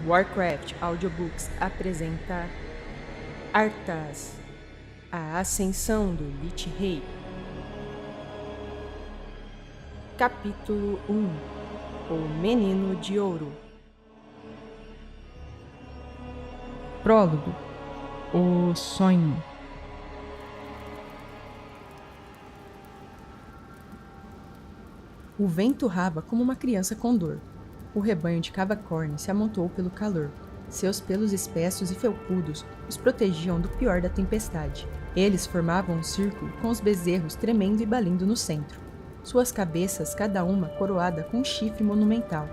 Warcraft Audiobooks apresenta Arthas, a Ascensão do Lich Rei. Capítulo 1 O Menino de Ouro. Prólogo. O sonho. O vento rava como uma criança com dor. O rebanho de cavacorne se amontoou pelo calor. Seus pelos espessos e felpudos os protegiam do pior da tempestade. Eles formavam um círculo com os bezerros tremendo e balindo no centro. Suas cabeças, cada uma coroada com um chifre monumental,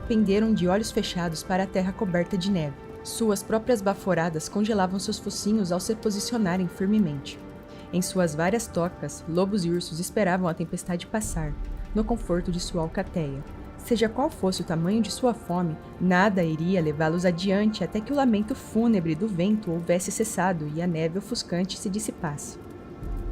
penderam de olhos fechados para a terra coberta de neve. Suas próprias baforadas congelavam seus focinhos ao se posicionarem firmemente. Em suas várias tocas, lobos e ursos esperavam a tempestade passar, no conforto de sua alcateia. Seja qual fosse o tamanho de sua fome, nada iria levá-los adiante até que o lamento fúnebre do vento houvesse cessado e a neve ofuscante se dissipasse.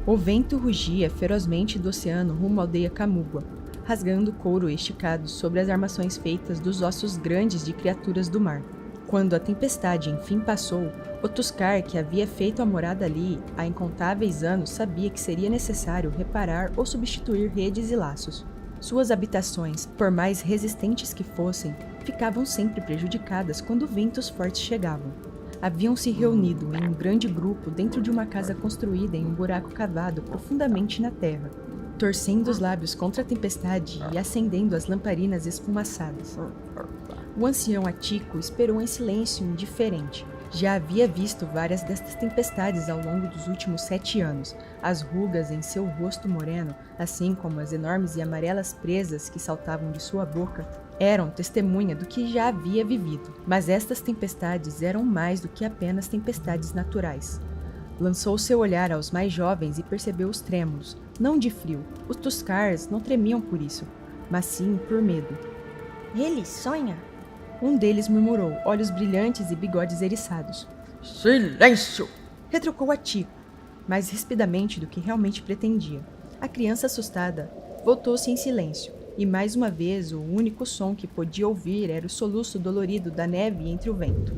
O vento rugia ferozmente do oceano rumo à aldeia Camugua, rasgando couro esticado sobre as armações feitas dos ossos grandes de criaturas do mar. Quando a tempestade enfim passou, o Tuscar, que havia feito a morada ali há incontáveis anos, sabia que seria necessário reparar ou substituir redes e laços. Suas habitações, por mais resistentes que fossem, ficavam sempre prejudicadas quando ventos fortes chegavam. Haviam se reunido em um grande grupo dentro de uma casa construída em um buraco cavado profundamente na terra, torcendo os lábios contra a tempestade e acendendo as lamparinas esfumaçadas. O ancião Atico esperou em silêncio indiferente. Já havia visto várias destas tempestades ao longo dos últimos 7 anos. As rugas em seu rosto moreno, assim como as enormes e amarelas presas que saltavam de sua boca, eram testemunha do que já havia vivido. Mas estas tempestades eram mais do que apenas tempestades naturais. Lançou seu olhar aos mais jovens e percebeu os trêmulos, não de frio. Os Tuscars não tremiam por isso, mas sim por medo. Ele sonha? Um deles murmurou, olhos brilhantes e bigodes eriçados. Silêncio! Retrucou Atico, mais rispidamente do que realmente pretendia. A criança assustada voltou-se em silêncio, e mais uma vez o único som que podia ouvir era o soluço dolorido da neve entre o vento.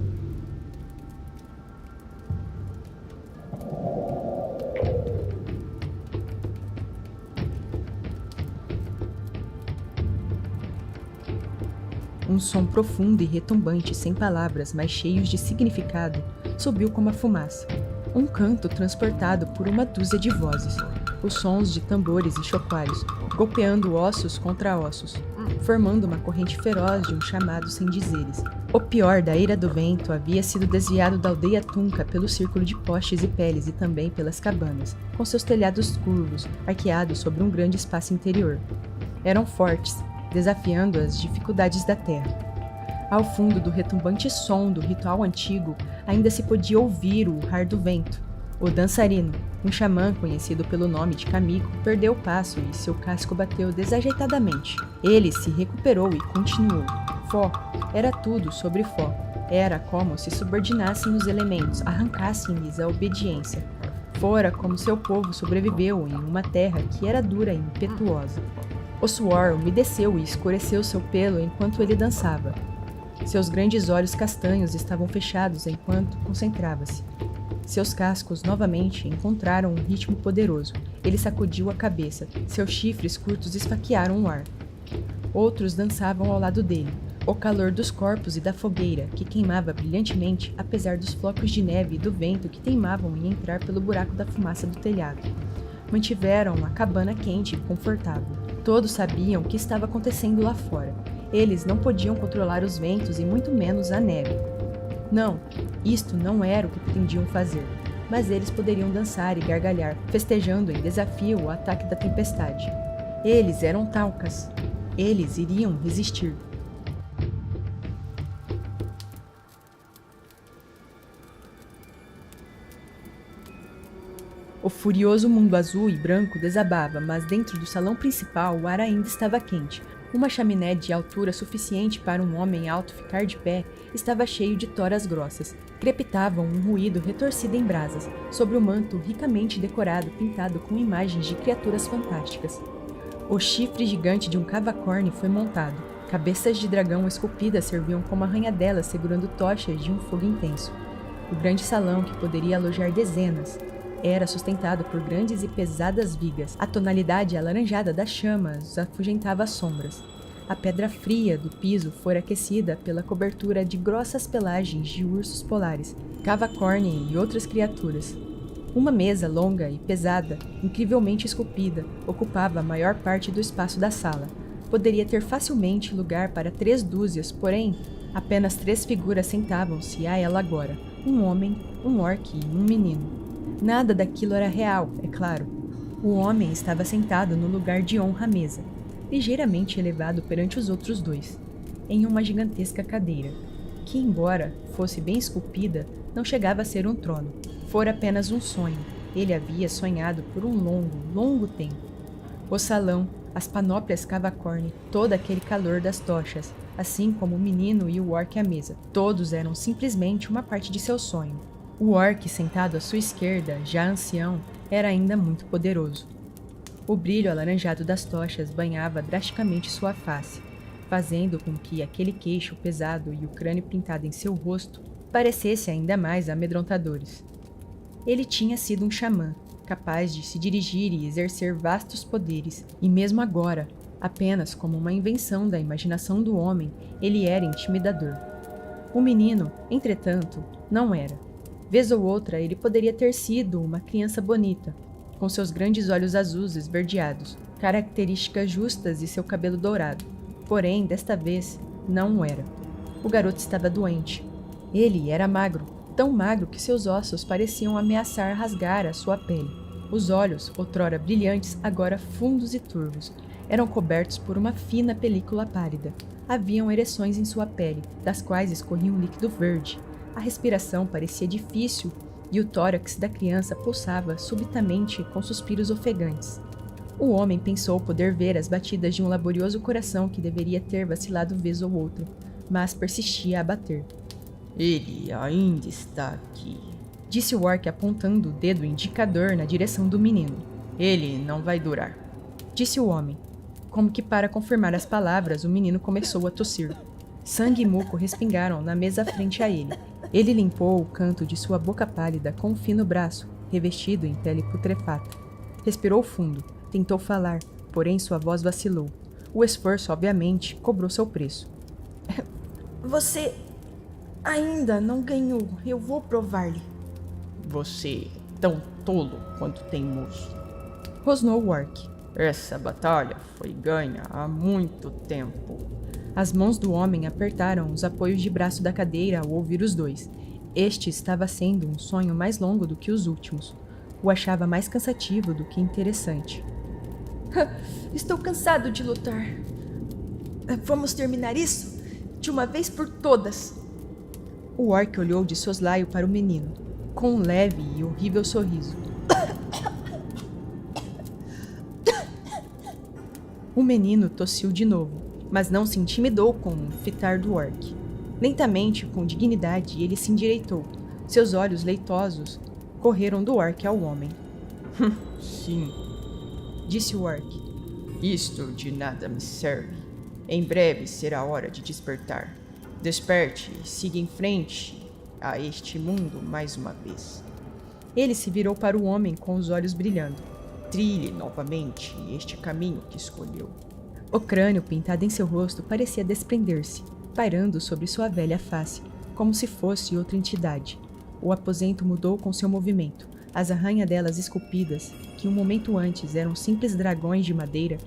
Um som profundo e retumbante, sem palavras, mas cheios de significado, subiu como a fumaça. Um canto transportado por uma dúzia de vozes. Os sons de tambores e chocalhos, golpeando ossos contra ossos, formando uma corrente feroz de um chamado sem dizeres. O pior da ira do vento havia sido desviado da aldeia Tunca pelo círculo de postes e peles e também pelas cabanas, com seus telhados curvos, arqueados sobre um grande espaço interior. Eram fortes, desafiando as dificuldades da terra. Ao fundo do retumbante som do ritual antigo, ainda se podia ouvir o urrar do vento. O dançarino, um xamã conhecido pelo nome de Kamiko, perdeu o passo e seu casco bateu desajeitadamente. Ele se recuperou e continuou. Fó era tudo sobre Fó. Era como se subordinassem os elementos, arrancassem-lhes a obediência. Fora como seu povo sobreviveu em uma terra que era dura e impetuosa. O suor umedeceu e escureceu seu pelo enquanto ele dançava. Seus grandes olhos castanhos estavam fechados enquanto concentrava-se. Seus cascos novamente encontraram um ritmo poderoso. Ele sacudiu a cabeça. Seus chifres curtos esfaquearam o ar. Outros dançavam ao lado dele. O calor dos corpos e da fogueira, que queimava brilhantemente, apesar dos flocos de neve e do vento que teimavam em entrar pelo buraco da fumaça do telhado, mantiveram a cabana quente e confortável. Todos sabiam o que estava acontecendo lá fora. Eles não podiam controlar os ventos e muito menos a neve. Não, isto não era o que pretendiam fazer, mas eles poderiam dançar e gargalhar, festejando em desafio o ataque da tempestade. Eles eram Talcas. Eles iriam resistir. O furioso mundo azul e branco desabava, mas dentro do salão principal o ar ainda estava quente. Uma chaminé de altura suficiente para um homem alto ficar de pé estava cheio de toras grossas. Crepitavam um ruído retorcido em brasas, sobre o manto ricamente decorado pintado com imagens de criaturas fantásticas. O chifre gigante de um cavacorne foi montado. Cabeças de dragão esculpidas serviam como arranhadelas segurando tochas de um fogo intenso. O grande salão, que poderia alojar dezenas, era sustentado por grandes e pesadas vigas. A tonalidade alaranjada das chamas afugentava as sombras. A pedra fria do piso fora aquecida pela cobertura de grossas pelagens de ursos polares, cavacorni e outras criaturas. Uma mesa longa e pesada, incrivelmente esculpida, ocupava a maior parte do espaço da sala. Poderia ter facilmente lugar para 3 dúzias, porém, apenas 3 figuras sentavam-se a ela agora: um homem, um orc e um menino. Nada daquilo era real, é claro. O homem estava sentado no lugar de honra à mesa, ligeiramente elevado perante os outros 2, em uma gigantesca cadeira, que, embora fosse bem esculpida, não chegava a ser um trono. Fora apenas um sonho. Ele havia sonhado por um longo, longo tempo. O salão, as panóplias cavacorni, todo aquele calor das tochas, assim como o menino e o orc à mesa, todos eram simplesmente uma parte de seu sonho. O orc sentado à sua esquerda, já ancião, era ainda muito poderoso. O brilho alaranjado das tochas banhava drasticamente sua face, fazendo com que aquele queixo pesado e o crânio pintado em seu rosto parecessem ainda mais amedrontadores. Ele tinha sido um xamã, capaz de se dirigir e exercer vastos poderes, e mesmo agora, apenas como uma invenção da imaginação do homem, ele era intimidador. O menino, entretanto, não era. Vez ou outra, ele poderia ter sido uma criança bonita, com seus grandes olhos azuis esverdeados, características justas e seu cabelo dourado. Porém, desta vez, não o era. O garoto estava doente. Ele era magro, tão magro que seus ossos pareciam ameaçar rasgar a sua pele. Os olhos, outrora brilhantes, agora fundos e turvos, eram cobertos por uma fina película pálida. Haviam ereções em sua pele, das quais escorria um líquido verde. A respiração parecia difícil e o tórax da criança pulsava subitamente com suspiros ofegantes. O homem pensou poder ver as batidas de um laborioso coração que deveria ter vacilado vez ou outra, mas persistia a bater. Ele ainda está aqui, disse o orc apontando o dedo indicador na direção do menino. Ele não vai durar, disse o homem. Como que para confirmar as palavras, o menino começou a tossir. Sangue e muco respingaram na mesa frente a ele. Ele limpou o canto de sua boca pálida com um fino braço, revestido em pele putrefata. Respirou fundo, tentou falar, porém sua voz vacilou. O esforço, obviamente, cobrou seu preço. Você ainda não ganhou. Eu vou provar-lhe. Você é tão tolo quanto teimoso, rosnou o orc. Essa batalha foi ganha há muito tempo. As mãos do homem apertaram os apoios de braço da cadeira ao ouvir os 2. Este estava sendo um sonho mais longo do que os últimos. O achava mais cansativo do que interessante. Estou cansado de lutar. Vamos terminar isso de uma vez por todas. O orc olhou de soslaio para o menino, com um leve e horrível sorriso. O menino tossiu de novo, mas não se intimidou com o fitar do orc. Lentamente, com dignidade, ele se endireitou. Seus olhos leitosos correram do orc ao homem. Sim, disse o orc. Isto de nada me serve. Em breve será hora de despertar. Desperte e siga em frente a este mundo mais uma vez. Ele se virou para o homem com os olhos brilhando. Trilhe novamente este caminho que escolheu. O crânio pintado em seu rosto parecia desprender-se, pairando sobre sua velha face, como se fosse outra entidade. O aposento mudou com seu movimento. As arranhadelas esculpidas, que um momento antes eram simples dragões de madeira,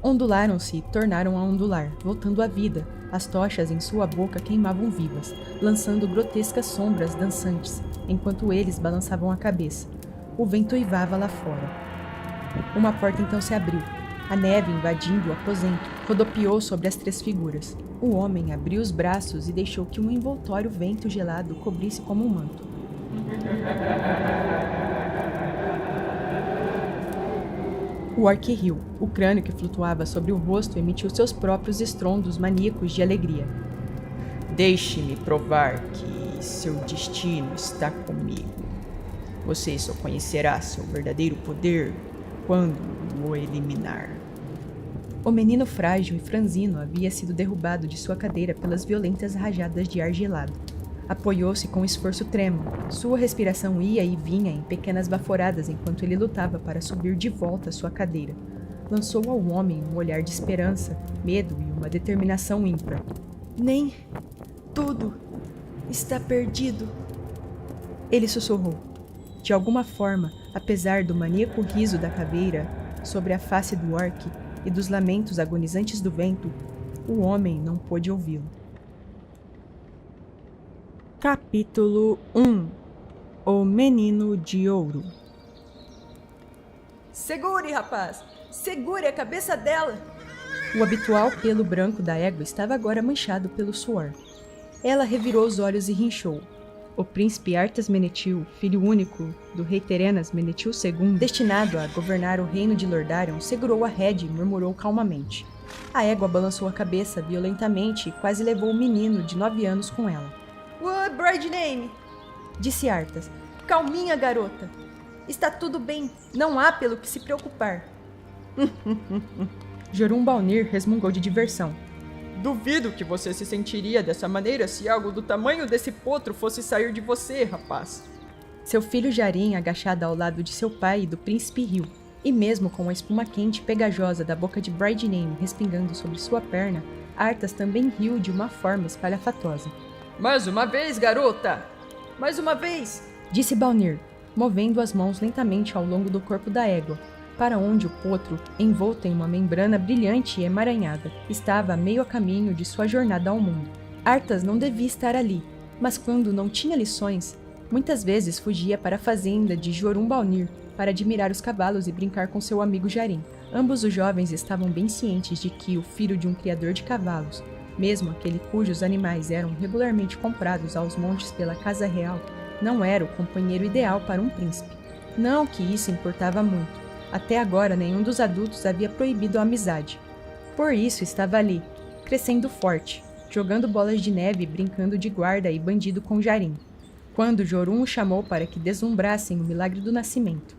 ondularam-se e tornaram a ondular, voltando à vida. As tochas em sua boca queimavam vivas, lançando grotescas sombras dançantes, enquanto eles balançavam a cabeça. O vento uivava lá fora. Uma porta então se abriu. A neve, invadindo o aposento, rodopiou sobre as 3 figuras. O homem abriu os braços e deixou que um envoltório vento gelado cobrisse como um manto. O orc riu. O crânio que flutuava sobre o rosto emitiu seus próprios estrondos maníacos de alegria. Deixe-me provar que seu destino está comigo. Você só conhecerá seu verdadeiro poder quando o eliminar. O menino frágil e franzino havia sido derrubado de sua cadeira pelas violentas rajadas de ar gelado. Apoiou-se com esforço trêmulo. Sua respiração ia e vinha em pequenas baforadas enquanto ele lutava para subir de volta à sua cadeira. Lançou ao homem um olhar de esperança, medo e uma determinação ímpar. Nem tudo está perdido. Ele sussurrou. De alguma forma, apesar do maníaco riso da caveira sobre a face do orc e dos lamentos agonizantes do vento, o homem não pôde ouvi-lo. Capítulo 1 O Menino de Ouro. Segure, rapaz! Segure a cabeça dela! O habitual pelo branco da égua estava agora manchado pelo suor. Ela revirou os olhos e rinchou. O príncipe Arthas Menethil, filho único do rei Terenas Menethil II, destinado a governar o reino de Lordarion, segurou a rédea e murmurou calmamente. A égua balançou a cabeça violentamente e quase levou o menino de 9 anos com ela. Bridgename! Disse Arthas. Calminha, garota. Está tudo bem. Não há pelo que se preocupar. Jorun Balnir resmungou de diversão. Duvido que você se sentiria dessa maneira se algo do tamanho desse potro fosse sair de você, rapaz. Seu filho Jarin, agachado ao lado de seu pai e do príncipe riu, e mesmo com a espuma quente e pegajosa da boca de Bridgename respingando sobre sua perna, Arthas também riu de uma forma espalhafatosa. Mais uma vez, garota! Mais uma vez! Disse Balnir, movendo as mãos lentamente ao longo do corpo da égua, para onde o potro, envolto em uma membrana brilhante e emaranhada, estava a meio a caminho de sua jornada ao mundo. Arthas não devia estar ali, mas quando não tinha lições, muitas vezes fugia para a fazenda de Jorun Balnir para admirar os cavalos e brincar com seu amigo Jarin. Ambos os jovens estavam bem cientes de que o filho de um criador de cavalos, mesmo aquele cujos animais eram regularmente comprados aos montes pela casa real, não era o companheiro ideal para um príncipe. Não que isso importava muito. Até agora, nenhum dos adultos havia proibido a amizade. Por isso, estava ali, crescendo forte, jogando bolas de neve e brincando de guarda e bandido com Jarin, quando Jorun o chamou para que deslumbrassem o milagre do nascimento.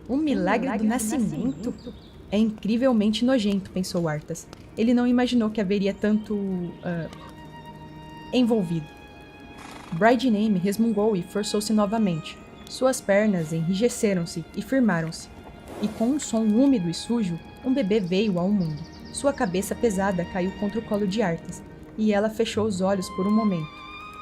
O milagre do nascimento? É incrivelmente nojento, pensou Arthas. Ele não imaginou que haveria tanto... envolvido. Bridgename resmungou e forçou-se novamente. Suas pernas enrijeceram-se e firmaram-se. E com um som úmido e sujo, um bebê veio ao mundo. Sua cabeça pesada caiu contra o colo de Arthas, e ela fechou os olhos por um momento.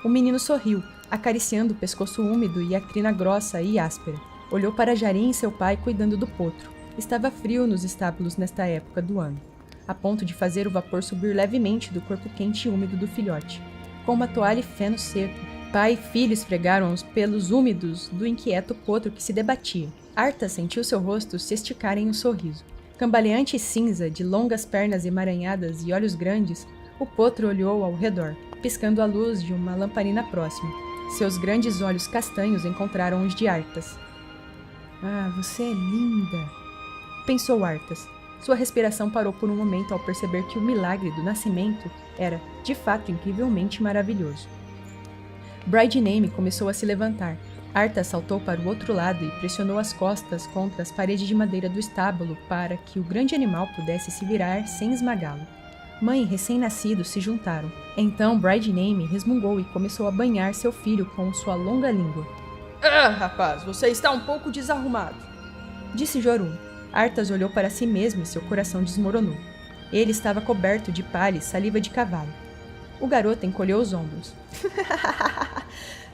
O menino sorriu, acariciando o pescoço úmido e a crina grossa e áspera. Olhou para Jarin e seu pai cuidando do potro. Estava frio nos estábulos nesta época do ano, a ponto de fazer o vapor subir levemente do corpo quente e úmido do filhote. Com uma toalha e feno seco, pai e filho esfregaram os pelos úmidos do inquieto potro que se debatia. Arthas sentiu seu rosto se esticar em um sorriso. Cambaleante e cinza, de longas pernas emaranhadas e olhos grandes, o potro olhou ao redor, piscando a luz de uma lamparina próxima. Seus grandes olhos castanhos encontraram os de Arthas. Ah, você é linda! Pensou Arthas. Sua respiração parou por um momento ao perceber que o milagre do nascimento era, de fato, incrivelmente maravilhoso. Bridgename começou a se levantar. Arthas saltou para o outro lado e pressionou as costas contra as paredes de madeira do estábulo para que o grande animal pudesse se virar sem esmagá-lo. Mãe e recém-nascido se juntaram. Então Bridgename resmungou e começou a banhar seu filho com sua longa língua. Ah, rapaz, você está um pouco desarrumado, disse Jorun. Arthas olhou para si mesmo e seu coração desmoronou. Ele estava coberto de palha e saliva de cavalo. O garoto encolheu os ombros.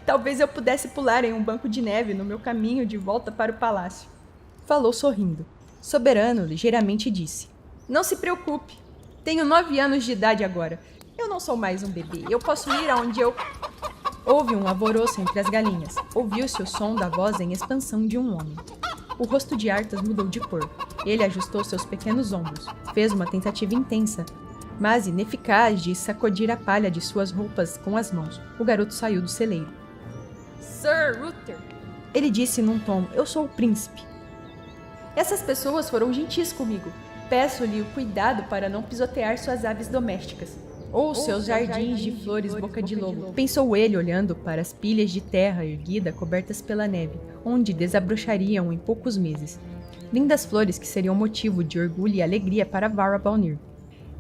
Talvez eu pudesse pular em um banco de neve no meu caminho de volta para o palácio. Falou sorrindo. Soberano ligeiramente disse. Não se preocupe. Tenho 9 anos de idade agora. Eu não sou mais um bebê. Eu posso ir aonde eu... Houve um alvoroço entre as galinhas. Ouviu-se o som da voz em expansão de um homem. O rosto de Arthas mudou de cor. Ele ajustou seus pequenos ombros. Fez uma tentativa intensa, mas ineficaz, de sacudir a palha de suas roupas com as mãos. O garoto saiu do celeiro. Sir Ruther, ele disse num tom, eu sou o príncipe. Essas pessoas foram gentis comigo. Peço-lhe o cuidado para não pisotear suas aves domésticas. Ou seus jardins de flores boca de lobo, pensou ele olhando para as pilhas de terra erguida cobertas pela neve, onde desabrochariam em poucos meses. lindas flores que seriam motivo de orgulho e alegria para Vara Balnir.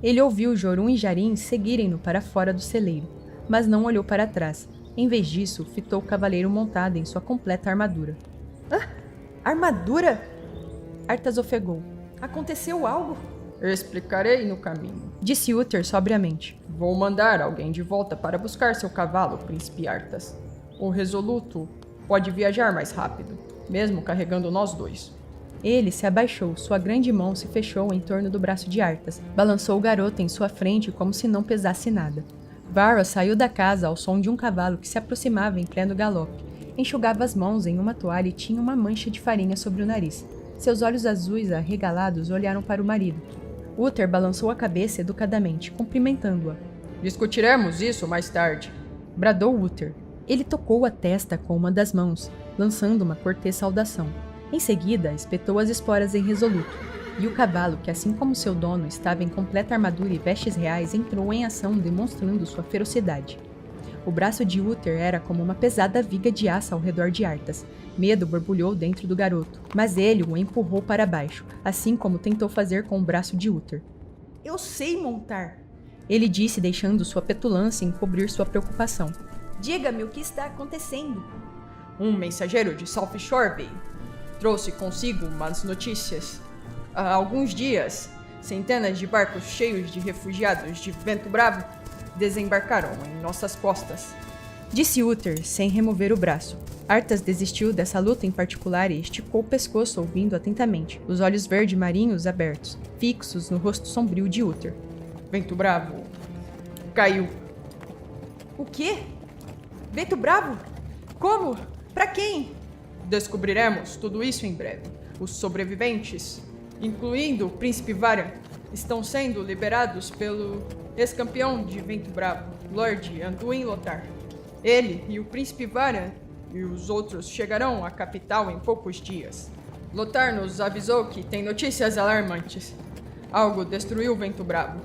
Ele ouviu Jorun e Jarin seguirem-no para fora do celeiro, mas não olhou para trás. Em vez disso, fitou o cavaleiro montado em sua completa armadura. Armadura? Arthas ofegou. Aconteceu algo? Explicarei no caminho, disse Uther sobriamente. Vou mandar alguém de volta para buscar seu cavalo, príncipe Arthas. O resoluto pode viajar mais rápido, mesmo carregando nós dois. Ele se abaixou, sua grande mão se fechou em torno do braço de Arthas. Balançou o garoto em sua frente como se não pesasse nada. Vara saiu da casa ao som de um cavalo que se aproximava em pleno galope. Enxugava as mãos em uma toalha e tinha uma mancha de farinha sobre o nariz. Seus olhos azuis arregalados olharam para o marido. Uther balançou a cabeça educadamente, cumprimentando-a. Discutiremos isso mais tarde, bradou Uther. Ele tocou a testa com uma das mãos, lançando uma cortês saudação. Em seguida, espetou as esporas em resoluto, e o cavalo, que assim como seu dono estava em completa armadura e vestes reais, entrou em ação demonstrando sua ferocidade. O braço de Uther era como uma pesada viga de aço ao redor de Arthas. Medo borbulhou dentro do garoto, mas ele o empurrou para baixo, assim como tentou fazer com o braço de Uther. Eu sei montar, ele disse, deixando sua petulância encobrir sua preocupação. Diga-me o que está acontecendo. Um mensageiro de South Shore veio. Trouxe consigo umas notícias. Há alguns dias, centenas de barcos cheios de refugiados de Vento Bravo desembarcaram em nossas costas, disse Uther, sem remover o braço. Arthas desistiu dessa luta em particular e esticou o pescoço ouvindo atentamente, os olhos verde-marinhos abertos, fixos no rosto sombrio de Uther. Vento Bravo caiu. O quê? Vento Bravo? Como? Pra quem? Descobriremos tudo isso em breve. Os sobreviventes, incluindo o príncipe Varian, estão sendo liberados pelo ex-campeão de Vento Bravo, Lord Anduin Lothar. Ele e o príncipe Varian e os outros chegarão à capital em poucos dias. Lothar nos avisou que tem notícias alarmantes. Algo destruiu Vento Bravo.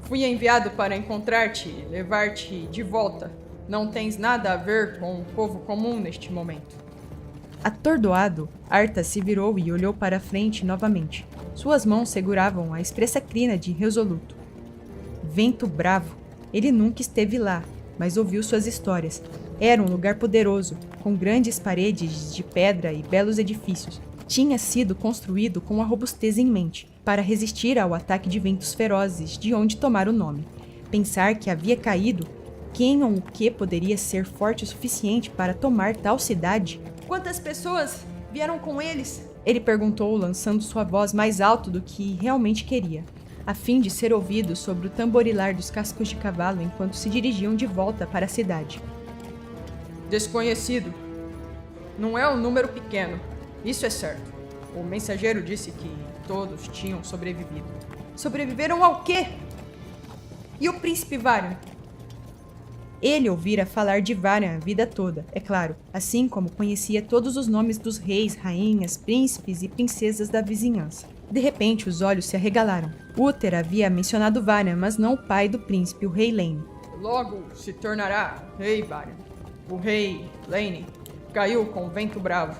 Fui enviado para encontrar-te e levar-te de volta. Não tens nada a ver com o povo comum neste momento. Atordoado, Arthas se virou e olhou para a frente novamente. Suas mãos seguravam a expressa crina de resoluto. Vento Bravo. Ele nunca esteve lá, mas ouviu suas histórias. Era um lugar poderoso, com grandes paredes de pedra e belos edifícios. Tinha sido construído com a robustez em mente, para resistir ao ataque de ventos ferozes, de onde tomara o nome. Pensar que havia caído, quem ou o que poderia ser forte o suficiente para tomar tal cidade? Quantas pessoas vieram com eles? Ele perguntou, lançando sua voz mais alto do que realmente queria, a fim de ser ouvido sobre o tamborilar dos cascos de cavalo enquanto se dirigiam de volta para a cidade. Desconhecido. Não é um número pequeno, isso é certo. O mensageiro disse que todos tinham sobrevivido. Sobreviveram ao quê? E o príncipe Varian? Ele ouvira falar de Varian a vida toda, é claro, assim como conhecia todos os nomes dos reis, rainhas, príncipes e princesas da vizinhança. De repente, os olhos se arregalaram. Uther havia mencionado Varian, mas não o pai do príncipe, o rei Lane. Logo se tornará rei Varian. O rei Lane caiu com Vento Bravo.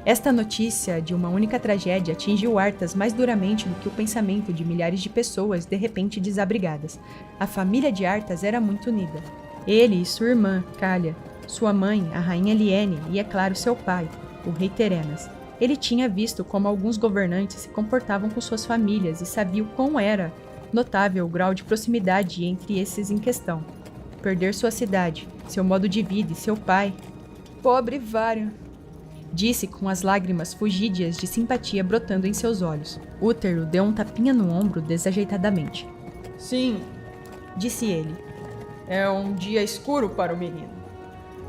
Esta notícia de uma única tragédia atingiu Arthas mais duramente do que o pensamento de milhares de pessoas de repente desabrigadas. A família de Arthas era muito unida. Ele e sua irmã, Kalia, sua mãe, a rainha Liene, e, é claro, seu pai, o rei Terenas. Ele tinha visto como alguns governantes se comportavam com suas famílias e sabia o quão era notável o grau de proximidade entre esses em questão. Perder sua cidade, seu modo de vida e seu pai. Pobre Varian, disse com as lágrimas fugídias de simpatia brotando em seus olhos. Uther o deu um tapinha no ombro desajeitadamente. Sim, disse ele. É um dia escuro para o menino.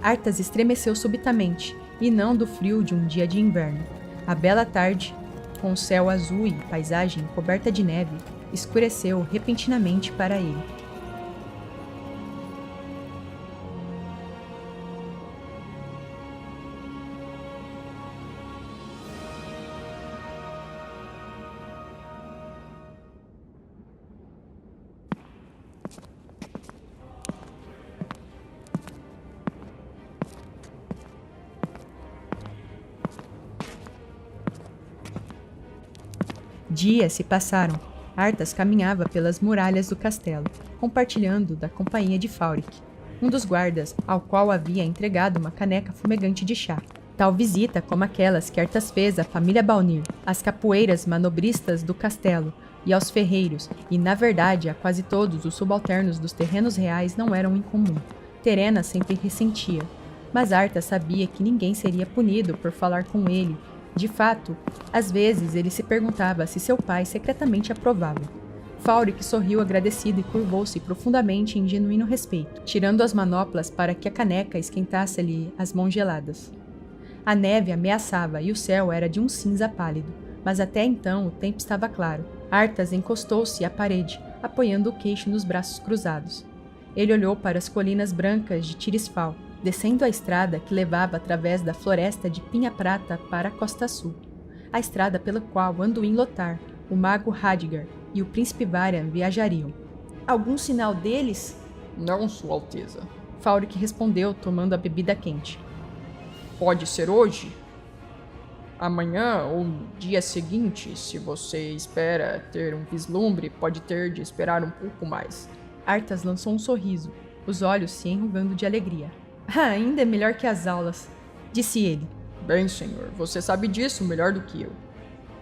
Arthas estremeceu subitamente, e não do frio de um dia de inverno. A bela tarde, com o céu azul e paisagem coberta de neve, escureceu repentinamente para ele. Dias se passaram. Arthas caminhava pelas muralhas do castelo, compartilhando da companhia de Faurik, um dos guardas ao qual havia entregado uma caneca fumegante de chá. Tal visita como aquelas que Arthas fez à família Balnir, às capoeiras manobristas do castelo e aos ferreiros, e na verdade a quase todos os subalternos dos terrenos reais não eram incomum. Terena sempre ressentia, mas Arthas sabia que ninguém seria punido por falar com ele. De fato, às vezes ele se perguntava se seu pai secretamente aprovava. Faurik sorriu agradecido e curvou-se profundamente em genuíno respeito, tirando as manoplas para que a caneca esquentasse-lhe as mãos geladas. A neve ameaçava e o céu era de um cinza pálido, mas até então o tempo estava claro. Arthas encostou-se à parede, apoiando o queixo nos braços cruzados. Ele olhou para as colinas brancas de Tirisfal, descendo a estrada que levava através da floresta de pinha-prata para a costa sul. A estrada pela qual Anduin Lothar, o mago Radgar e o príncipe Varian viajariam. Algum sinal deles? Não, Sua Alteza. Faurik respondeu, tomando a bebida quente. Pode ser hoje, amanhã ou no dia seguinte. Se você espera ter um vislumbre, pode ter de esperar um pouco mais. Arthas lançou um sorriso, os olhos se enrugando de alegria. Ainda é melhor que as aulas, disse ele. Bem, senhor, você sabe disso melhor do que eu.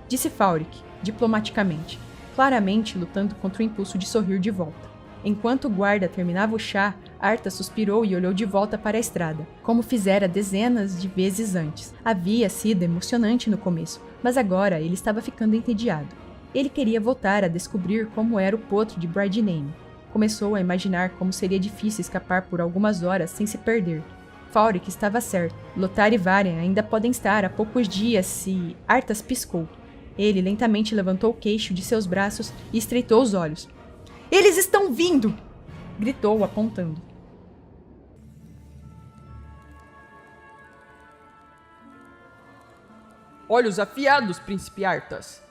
Disse Faurik, diplomaticamente, claramente lutando contra o impulso de sorrir de volta. Enquanto o guarda terminava o chá, Arthas suspirou e olhou de volta para a estrada, como fizera dezenas de vezes antes. Havia sido emocionante no começo, mas agora ele estava ficando entediado. Ele queria voltar a descobrir como era o potro de Bridname. Começou a imaginar como seria difícil escapar por algumas horas sem se perder. Faurik estava certo. Lothar e Varian ainda podem estar há poucos dias se... Arthas piscou. Ele lentamente levantou o queixo de seus braços e estreitou os olhos. Eles estão vindo! Gritou, apontando. Olhos afiados, príncipe Arthas.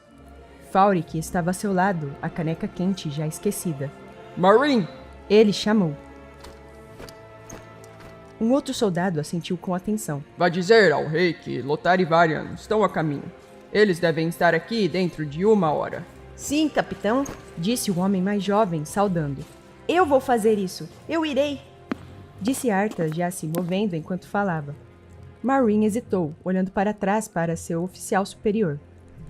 Faurik estava a seu lado, a caneca quente já esquecida. Marine! Ele chamou. Um outro soldado assentiu com atenção. Vá dizer ao rei que Lothar e Varian estão a caminho. Eles devem estar aqui dentro de 1 hora. Sim, capitão, disse o homem mais jovem, saudando. Eu vou fazer isso. Eu irei. Disse Arthas, já se movendo enquanto falava. Marine hesitou, olhando para trás para seu oficial superior.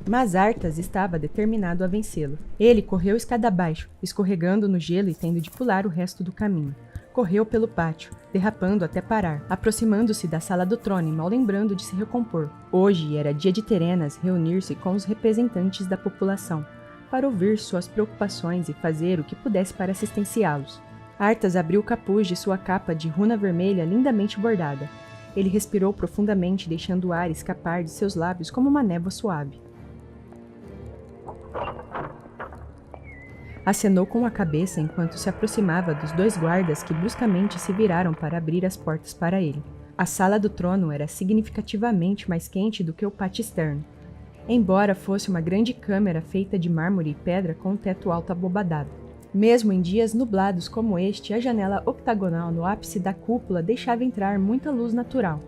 Mas Arthas estava determinado a vencê-lo. Ele correu escada abaixo, escorregando no gelo e tendo de pular o resto do caminho. Correu pelo pátio, derrapando até parar, aproximando-se da sala do trono e mal lembrando de se recompor. Hoje era dia de Terenas reunir-se com os representantes da população, para ouvir suas preocupações e fazer o que pudesse para assistenciá-los. Arthas abriu o capuz de sua capa de runa vermelha lindamente bordada. Ele respirou profundamente, deixando o ar escapar de seus lábios como uma névoa suave. Acenou com a cabeça enquanto se aproximava dos 2 guardas que bruscamente se viraram para abrir as portas para ele. A sala do trono era significativamente mais quente do que o pátio externo. Embora fosse uma grande câmara feita de mármore e pedra com um teto alto abobadado. Mesmo em dias nublados como este, a janela octagonal no ápice da cúpula deixava entrar muita luz natural.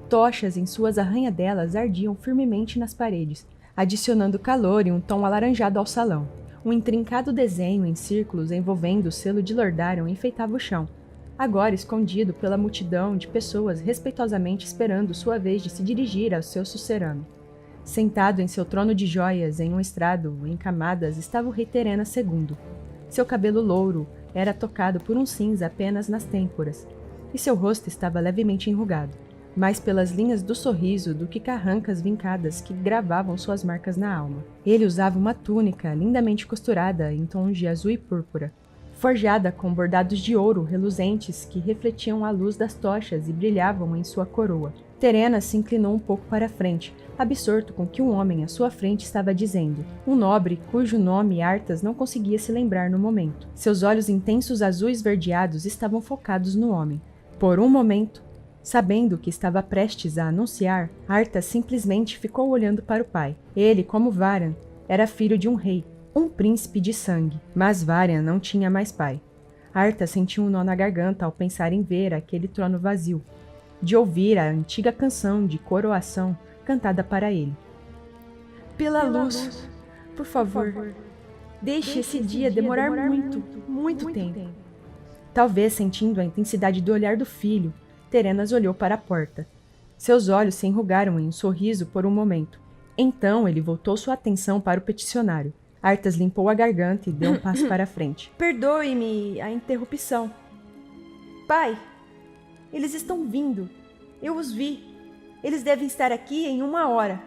Tochas em suas arranhadelas ardiam firmemente nas paredes, adicionando calor e um tom alaranjado ao salão. Um intrincado desenho em círculos envolvendo o selo de Lordarion enfeitava o chão, agora escondido pela multidão de pessoas respeitosamente esperando sua vez de se dirigir ao seu sucerano. Sentado em seu trono de joias em um estrado em camadas estava o rei Terena II. Seu cabelo louro era tocado por um cinza apenas nas têmporas, e seu rosto estava levemente enrugado, mais pelas linhas do sorriso do que carrancas vincadas que gravavam suas marcas na alma. Ele usava uma túnica lindamente costurada em tons de azul e púrpura, forjada com bordados de ouro reluzentes que refletiam a luz das tochas e brilhavam em sua coroa. Terena se inclinou um pouco para a frente, absorto com o que um homem à sua frente estava dizendo, um nobre cujo nome Arthas não conseguia se lembrar no momento. Seus olhos intensos azuis verdeados estavam focados no homem. Por um momento, sabendo o que estava prestes a anunciar, Arthas simplesmente ficou olhando para o pai. Ele, como Varian, era filho de um rei, um príncipe de sangue, mas Varian não tinha mais pai. Arthas sentiu um nó na garganta ao pensar em ver aquele trono vazio, de ouvir a antiga canção de coroação cantada para ele. Pela luz, Por favor, deixe esse dia demorar muito, muito tempo. Talvez sentindo a intensidade do olhar do filho, Terenas olhou para a porta. Seus olhos se enrugaram em um sorriso por um momento. Então ele voltou sua atenção para o peticionário. Arthas limpou a garganta e deu um passo para a frente. Perdoe-me a interrupção. Pai, eles estão vindo. Eu os vi. Eles devem estar aqui em 1 hora.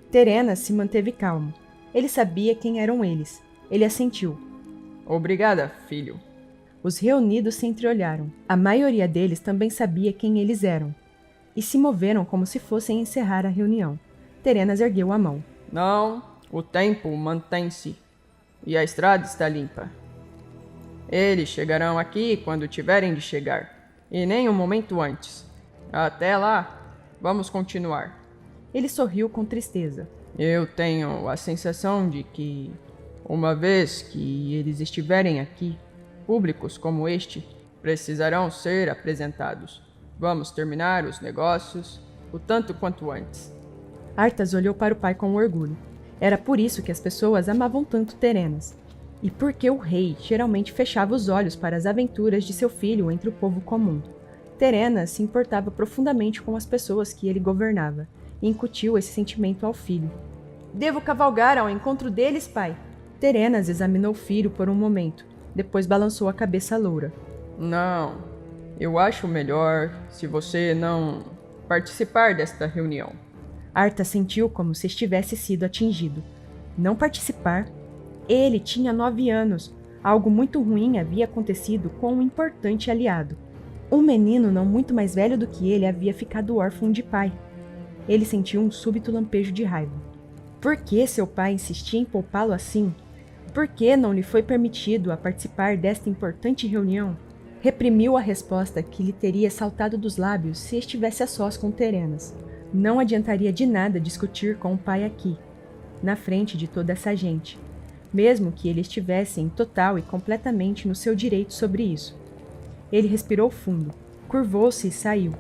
Terenas se manteve calmo. Ele sabia quem eram eles. Ele assentiu. Obrigada, filho. Os reunidos se entreolharam. A maioria deles também sabia quem eles eram. E se moveram como se fossem encerrar a reunião. Terenas ergueu a mão. Não, o tempo mantém-se. E a estrada está limpa. Eles chegarão aqui quando tiverem de chegar. E nem um momento antes. Até lá, vamos continuar. Ele sorriu com tristeza. Eu tenho a sensação de que, uma vez que eles estiverem aqui, públicos como este precisarão ser apresentados. Vamos terminar os negócios o tanto quanto antes. Arthas olhou para o pai com orgulho. Era por isso que as pessoas amavam tanto Terenas. E porque o rei geralmente fechava os olhos para as aventuras de seu filho entre o povo comum. Terenas se importava profundamente com as pessoas que ele governava e incutiu esse sentimento ao filho. Devo cavalgar ao encontro deles, pai? Terenas examinou o filho por um momento, depois balançou a cabeça loura. Não, eu acho melhor se você não participar desta reunião. Arthas sentiu como se estivesse sido atingido. Não participar? Ele tinha 9 anos. Algo muito ruim havia acontecido com um importante aliado. Um menino não muito mais velho do que ele havia ficado órfão de pai. Ele sentiu um súbito lampejo de raiva. Por que seu pai insistia em poupá-lo assim? Por que não lhe foi permitido a participar desta importante reunião? Reprimiu a resposta que lhe teria saltado dos lábios se estivesse a sós com Terenas. Não adiantaria de nada discutir com o pai aqui, na frente de toda essa gente, mesmo que ele estivesse em total e completamente no seu direito sobre isso. Ele respirou fundo, curvou-se e saiu.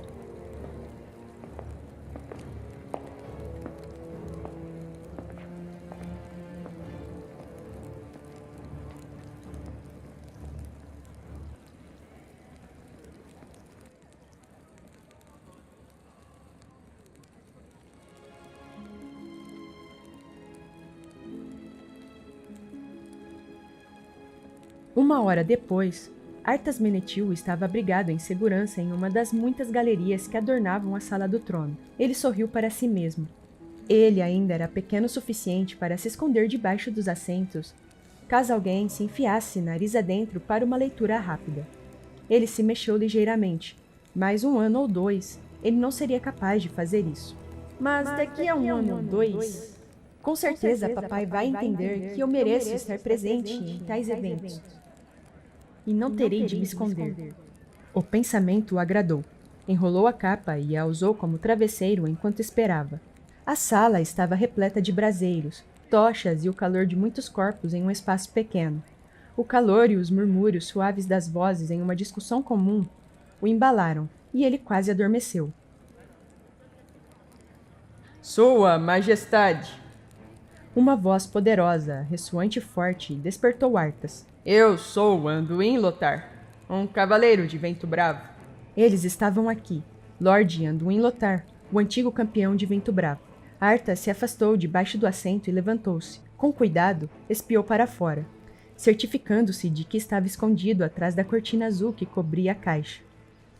Uma hora depois, Arthas Menethil estava abrigado em segurança em uma das muitas galerias que adornavam a sala do trono. Ele sorriu para si mesmo. Ele ainda era pequeno o suficiente para se esconder debaixo dos assentos, caso alguém se enfiasse nariz adentro para uma leitura rápida. Ele se mexeu ligeiramente. Mais 1 ano ou 2, ele não seria capaz de fazer isso. Mas daqui a 1 ano ou 2, com certeza papai vai entender que eu mereço estar presente em tais eventos. E não terei de me esconder. O pensamento o agradou. Enrolou a capa e a usou como travesseiro enquanto esperava. A sala estava repleta de braseiros, tochas e o calor de muitos corpos em um espaço pequeno. O calor e os murmúrios suaves das vozes em uma discussão comum o embalaram, e ele quase adormeceu. Sua Majestade! Uma voz poderosa, ressoante e forte, despertou Arthas. Eu sou Anduin Lothar, um cavaleiro de Vento Bravo. Eles estavam aqui. Lord Anduin Lothar, o antigo campeão de Vento Bravo. Arthas se afastou debaixo do assento e levantou-se. Com cuidado, espiou para fora, certificando-se de que estava escondido atrás da cortina azul que cobria a caixa.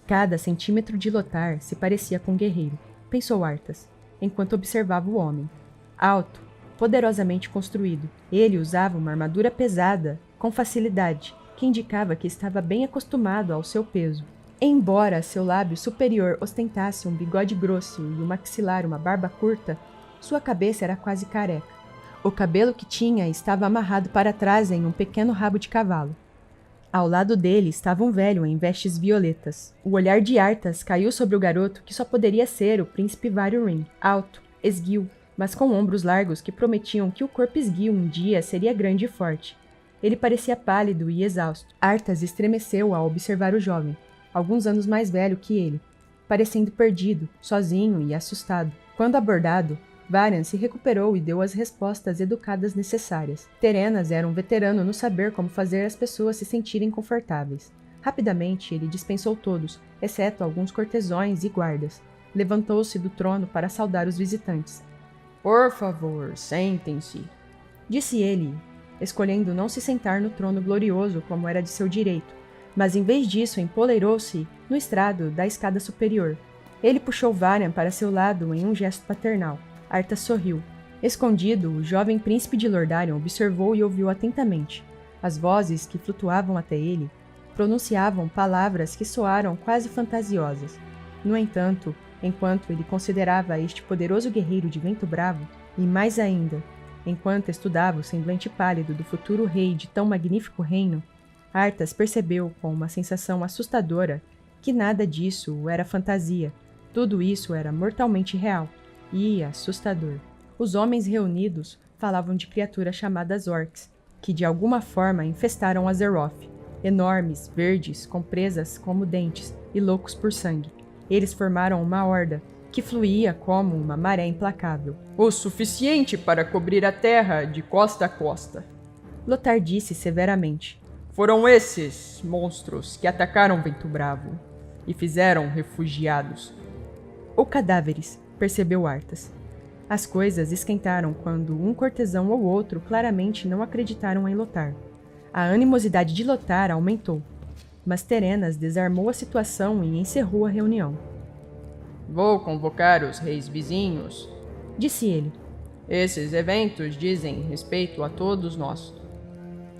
Cada centímetro de Lothar se parecia com um guerreiro, pensou Arthas, enquanto observava o homem. Alto, poderosamente construído, ele usava uma armadura pesada, com facilidade, que indicava que estava bem acostumado ao seu peso. Embora seu lábio superior ostentasse um bigode grosso e o maxilar uma barba curta, sua cabeça era quase careca. O cabelo que tinha estava amarrado para trás em um pequeno rabo de cavalo. Ao lado dele estava um velho em vestes violetas. O olhar de Arthas caiu sobre o garoto que só poderia ser o príncipe Varirin, alto, esguio, mas com ombros largos que prometiam que o corpo esguio um dia seria grande e forte. Ele parecia pálido e exausto. Arthas estremeceu ao observar o jovem, alguns anos mais velho que ele, parecendo perdido, sozinho e assustado. Quando abordado, Varian se recuperou e deu as respostas educadas necessárias. Terenas era um veterano no saber como fazer as pessoas se sentirem confortáveis. Rapidamente, ele dispensou todos, exceto alguns cortesões e guardas. Levantou-se do trono para saudar os visitantes. Por favor, sentem-se, disse ele, escolhendo não se sentar no trono glorioso como era de seu direito, mas em vez disso empoleirou-se no estrado da escada superior. Ele puxou Varian para seu lado em um gesto paternal. Arthas sorriu. Escondido, o jovem príncipe de Lordarion observou e ouviu atentamente. As vozes que flutuavam até ele pronunciavam palavras que soaram quase fantasiosas. No entanto, enquanto ele considerava este poderoso guerreiro de Vento Bravo, e mais ainda, enquanto estudava o semblante pálido do futuro rei de tão magnífico reino, Arthas percebeu com uma sensação assustadora que nada disso era fantasia. Tudo isso era mortalmente real e assustador. Os homens reunidos falavam de criaturas chamadas orcs, que de alguma forma infestaram Azeroth, enormes, verdes, com presas como dentes e loucos por sangue. Eles formaram uma horda que fluía como uma maré implacável. O suficiente para cobrir a terra de costa a costa, Lothar disse severamente. Foram esses monstros que atacaram Vento Bravo e fizeram refugiados. Ou cadáveres, percebeu Arthas. As coisas esquentaram quando um cortesão ou outro claramente não acreditaram em Lothar. A animosidade de Lothar aumentou, mas Terenas desarmou a situação e encerrou a reunião. Vou convocar os reis vizinhos, disse ele. Esses eventos dizem respeito a todos nós.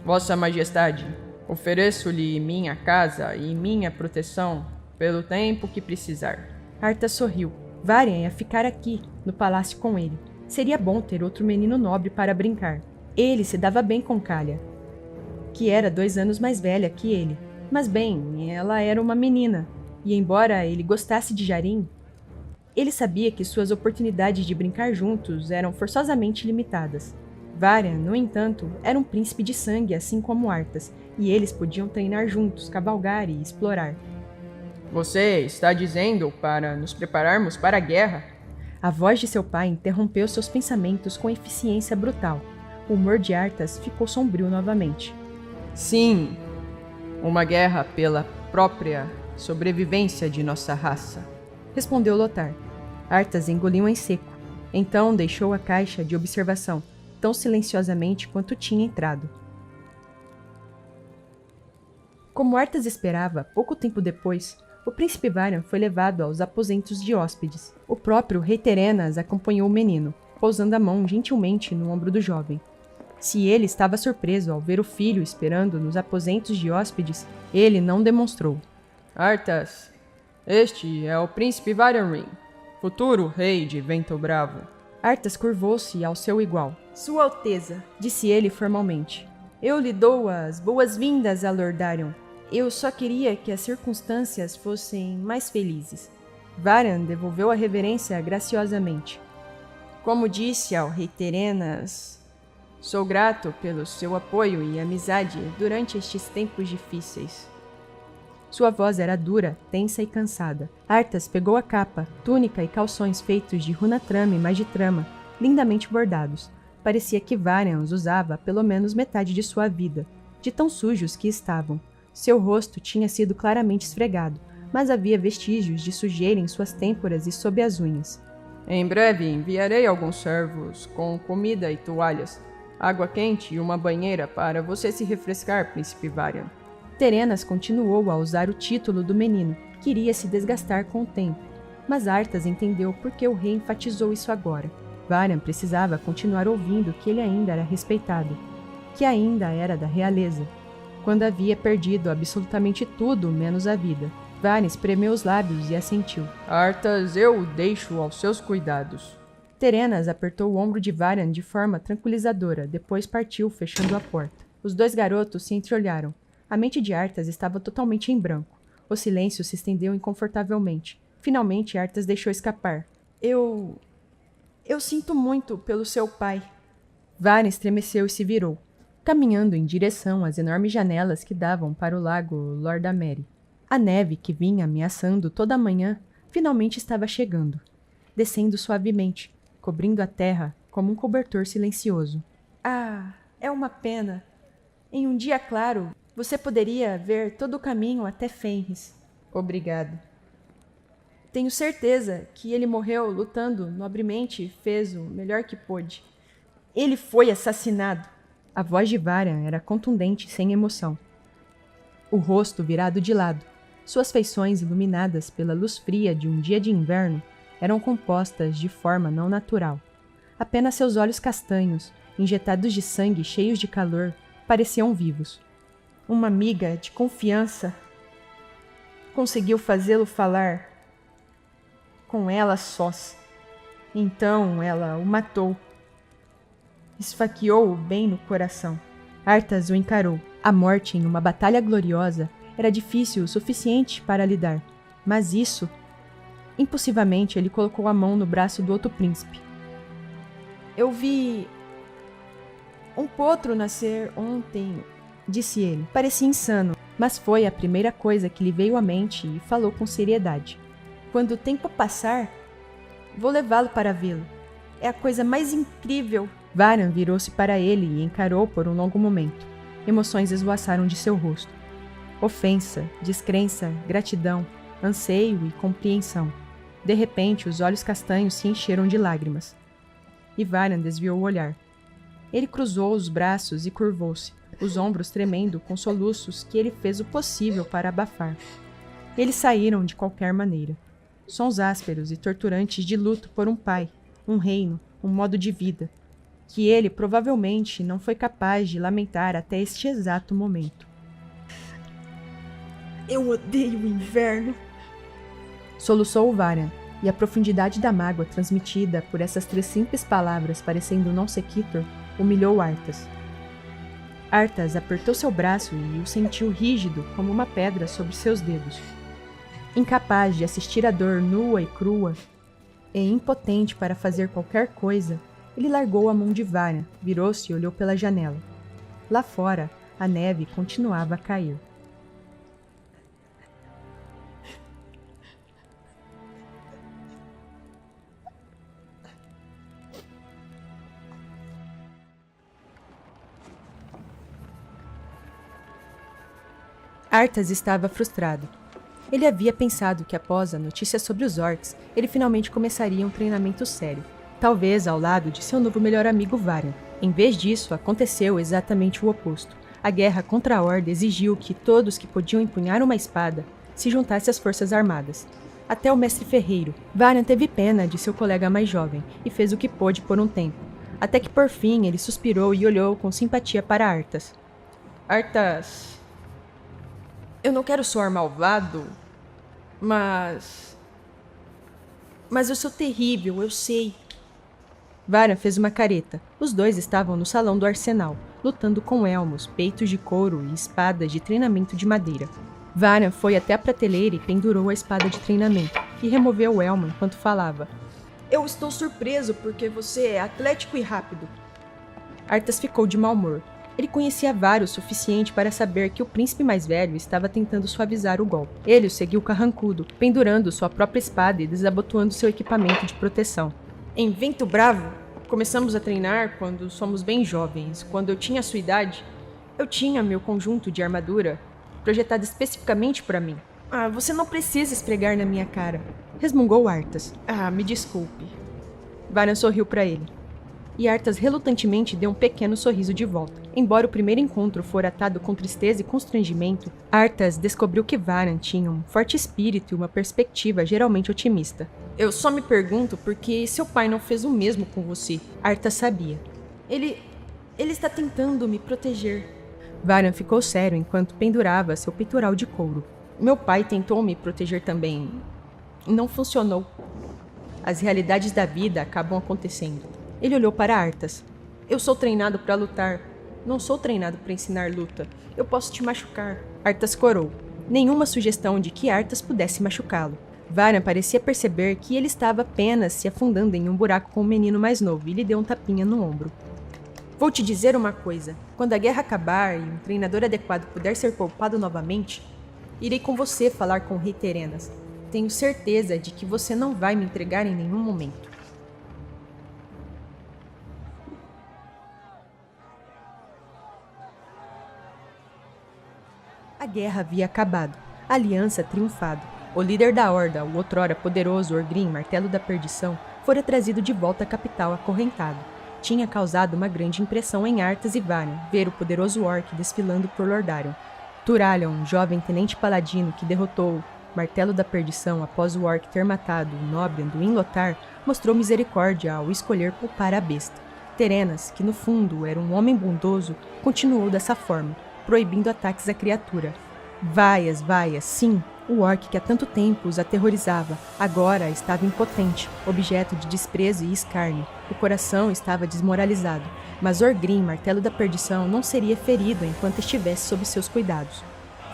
Vossa Majestade, ofereço-lhe minha casa e minha proteção pelo tempo que precisar. Arthas sorriu. Varian ia ficar aqui, no palácio com ele. Seria bom ter outro menino nobre para brincar. Ele se dava bem com Kalia, que era 2 anos mais velha que ele. Mas bem, ela era uma menina, e embora ele gostasse de Jarin, ele sabia que suas oportunidades de brincar juntos eram forçosamente limitadas. Varian, no entanto, era um príncipe de sangue assim como Arthas, e eles podiam treinar juntos, cavalgar e explorar. Você está dizendo para nos prepararmos para a guerra? A voz de seu pai interrompeu seus pensamentos com eficiência brutal. O humor de Arthas ficou sombrio novamente. Sim, uma guerra pela própria sobrevivência de nossa raça, respondeu Lothar. Arthas engoliu em seco. Então deixou a caixa de observação, tão silenciosamente quanto tinha entrado. Como Arthas esperava, pouco tempo depois, o príncipe Varian foi levado aos aposentos de hóspedes. O próprio rei Terenas acompanhou o menino, pousando a mão gentilmente no ombro do jovem. Se ele estava surpreso ao ver o filho esperando nos aposentos de hóspedes, ele não demonstrou. Arthas, este é o príncipe Varian Wrynn, futuro rei de Vento Bravo. Arthas curvou-se ao seu igual. Sua Alteza, disse ele formalmente. Eu lhe dou as boas-vindas a Lordarion. Eu só queria que as circunstâncias fossem mais felizes. Varian devolveu a reverência graciosamente. Como disse ao rei Terenas, sou grato pelo seu apoio e amizade durante estes tempos difíceis. Sua voz era dura, tensa e cansada. Arthas pegou a capa, túnica e calções feitos de runatrama e magitrama, lindamente bordados. Parecia que Varian os usava há pelo menos metade de sua vida, de tão sujos que estavam. Seu rosto tinha sido claramente esfregado, mas havia vestígios de sujeira em suas têmporas e sob as unhas. Em breve enviarei alguns servos com comida e toalhas, água quente e uma banheira para você se refrescar, príncipe Varian. Terenas continuou a usar o título do menino, que iria se desgastar com o tempo, mas Arthas entendeu por que o rei enfatizou isso agora. Varian precisava continuar ouvindo que ele ainda era respeitado, que ainda era da realeza, quando havia perdido absolutamente tudo menos a vida. Varian espremeu os lábios e assentiu. Arthas, eu o deixo aos seus cuidados. Terenas apertou o ombro de Varian de forma tranquilizadora, depois partiu, fechando a porta. Os 2 garotos se entreolharam. A mente de Arthas estava totalmente em branco. O silêncio se estendeu inconfortavelmente. Finalmente, Arthas deixou escapar. Eu sinto muito pelo seu pai. Varian estremeceu e se virou, caminhando em direção às enormes janelas que davam para o lago Lordamere. A neve que vinha ameaçando toda a manhã finalmente estava chegando, descendo suavemente, cobrindo a terra como um cobertor silencioso. Ah, é uma pena. Em um dia claro, você poderia ver todo o caminho até Fenris. Obrigado. Tenho certeza que ele morreu lutando nobremente e fez o melhor que pôde. Ele foi assassinado. A voz de Varian era contundente e sem emoção. O rosto virado de lado, suas feições iluminadas pela luz fria de um dia de inverno, eram compostas de forma não natural. Apenas seus olhos castanhos, injetados de sangue e cheios de calor, pareciam vivos. Uma amiga de confiança conseguiu fazê-lo falar com ela sós. Então ela o matou. Esfaqueou-o bem no coração. Arthas o encarou. A morte em uma batalha gloriosa era difícil o suficiente para lidar, mas isso... Impulsivamente, ele colocou a mão no braço do outro príncipe. Eu vi um potro nascer ontem, disse ele. Parecia insano, mas foi a primeira coisa que lhe veio à mente e falou com seriedade. Quando o tempo passar, vou levá-lo para vê-lo. É a coisa mais incrível. Varian virou-se para ele e encarou por um longo momento. Emoções esvoaçaram de seu rosto. Ofensa, descrença, gratidão, anseio e compreensão. De repente, os olhos castanhos se encheram de lágrimas. E Varian desviou o olhar. Ele cruzou os braços e curvou-se, os ombros tremendo com soluços que ele fez o possível para abafar. Eles saíram de qualquer maneira. Sons ásperos e torturantes de luto por um pai, um reino, um modo de vida, que ele provavelmente não foi capaz de lamentar até este exato momento. Eu odeio o inverno. Soluçou Varian, e a profundidade da mágoa transmitida por essas 3 simples palavras parecendo não sequitur humilhou Arthas. Arthas apertou seu braço e o sentiu rígido como uma pedra sobre seus dedos. Incapaz de assistir a dor nua e crua, e impotente para fazer qualquer coisa, ele largou a mão de Varian, virou-se e olhou pela janela. Lá fora, a neve continuava a cair. Arthas estava frustrado. Ele havia pensado que após a notícia sobre os orcs, ele finalmente começaria um treinamento sério, talvez ao lado de seu novo melhor amigo Varian. Em vez disso, aconteceu exatamente o oposto. A guerra contra a Horda exigiu que todos que podiam empunhar uma espada se juntassem às forças armadas. Até o mestre ferreiro, Varian teve pena de seu colega mais jovem e fez o que pôde por um tempo, até que por fim ele suspirou e olhou com simpatia para Arthas. Arthas... Eu não quero soar malvado, mas eu sou terrível, eu sei. Varian fez uma careta. Os dois estavam no salão do arsenal, lutando com elmos, peitos de couro e espadas de treinamento de madeira. Varian foi até a prateleira e pendurou a espada de treinamento, e removeu o elmo enquanto falava. Eu estou surpreso porque você é atlético e rápido. Arthas ficou de mau humor. Ele conhecia Varys o suficiente para saber que o príncipe mais velho estava tentando suavizar o golpe. Ele o seguiu carrancudo, pendurando sua própria espada e desabotoando seu equipamento de proteção. Em Vento Bravo, começamos a treinar quando somos bem jovens. Quando eu tinha a sua idade, eu tinha meu conjunto de armadura projetado especificamente para mim. Ah, você não precisa esfregar na minha cara, resmungou Arthas. Ah, me desculpe. Varian sorriu para ele. E Arthas relutantemente deu um pequeno sorriso de volta. Embora o primeiro encontro fora atado com tristeza e constrangimento, Arthas descobriu que Varian tinha um forte espírito e uma perspectiva geralmente otimista. Eu só me pergunto por que seu pai não fez o mesmo com você. Arthas sabia. Ele está tentando me proteger. Varian ficou sério enquanto pendurava seu peitoral de couro. Meu pai tentou me proteger também. Não funcionou. As realidades da vida acabam acontecendo. Ele olhou para Arthas. Eu sou treinado para lutar. Não sou treinado para ensinar luta. Eu posso te machucar. Arthas corou. Nenhuma sugestão de que Arthas pudesse machucá-lo. Varian parecia perceber que ele estava apenas se afundando em um buraco com um menino mais novo e lhe deu um tapinha no ombro. Vou te dizer uma coisa. Quando a guerra acabar e um treinador adequado puder ser poupado novamente, irei com você falar com o rei Terenas. Tenho certeza de que você não vai me entregar em nenhum momento. guerra havia acabado, a aliança triunfado. O líder da Horda, o outrora poderoso Orgrim, Martelo da Perdição, fora trazido de volta à capital acorrentado. Tinha causado uma grande impressão em Arthas e Varian ver o poderoso orc desfilando por Lordarion. Turalyon, um jovem tenente paladino que derrotou Martelo da Perdição após o orc ter matado o nobre Anduin Lothar, mostrou misericórdia ao escolher poupar a besta. Terenas, que no fundo era um homem bondoso, continuou dessa forma, proibindo ataques à criatura. Vaias, sim, o orc que há tanto tempo os aterrorizava, agora estava impotente, objeto de desprezo e escárnio. O coração estava desmoralizado, mas Orgrim, Martelo da Perdição, não seria ferido enquanto estivesse sob seus cuidados.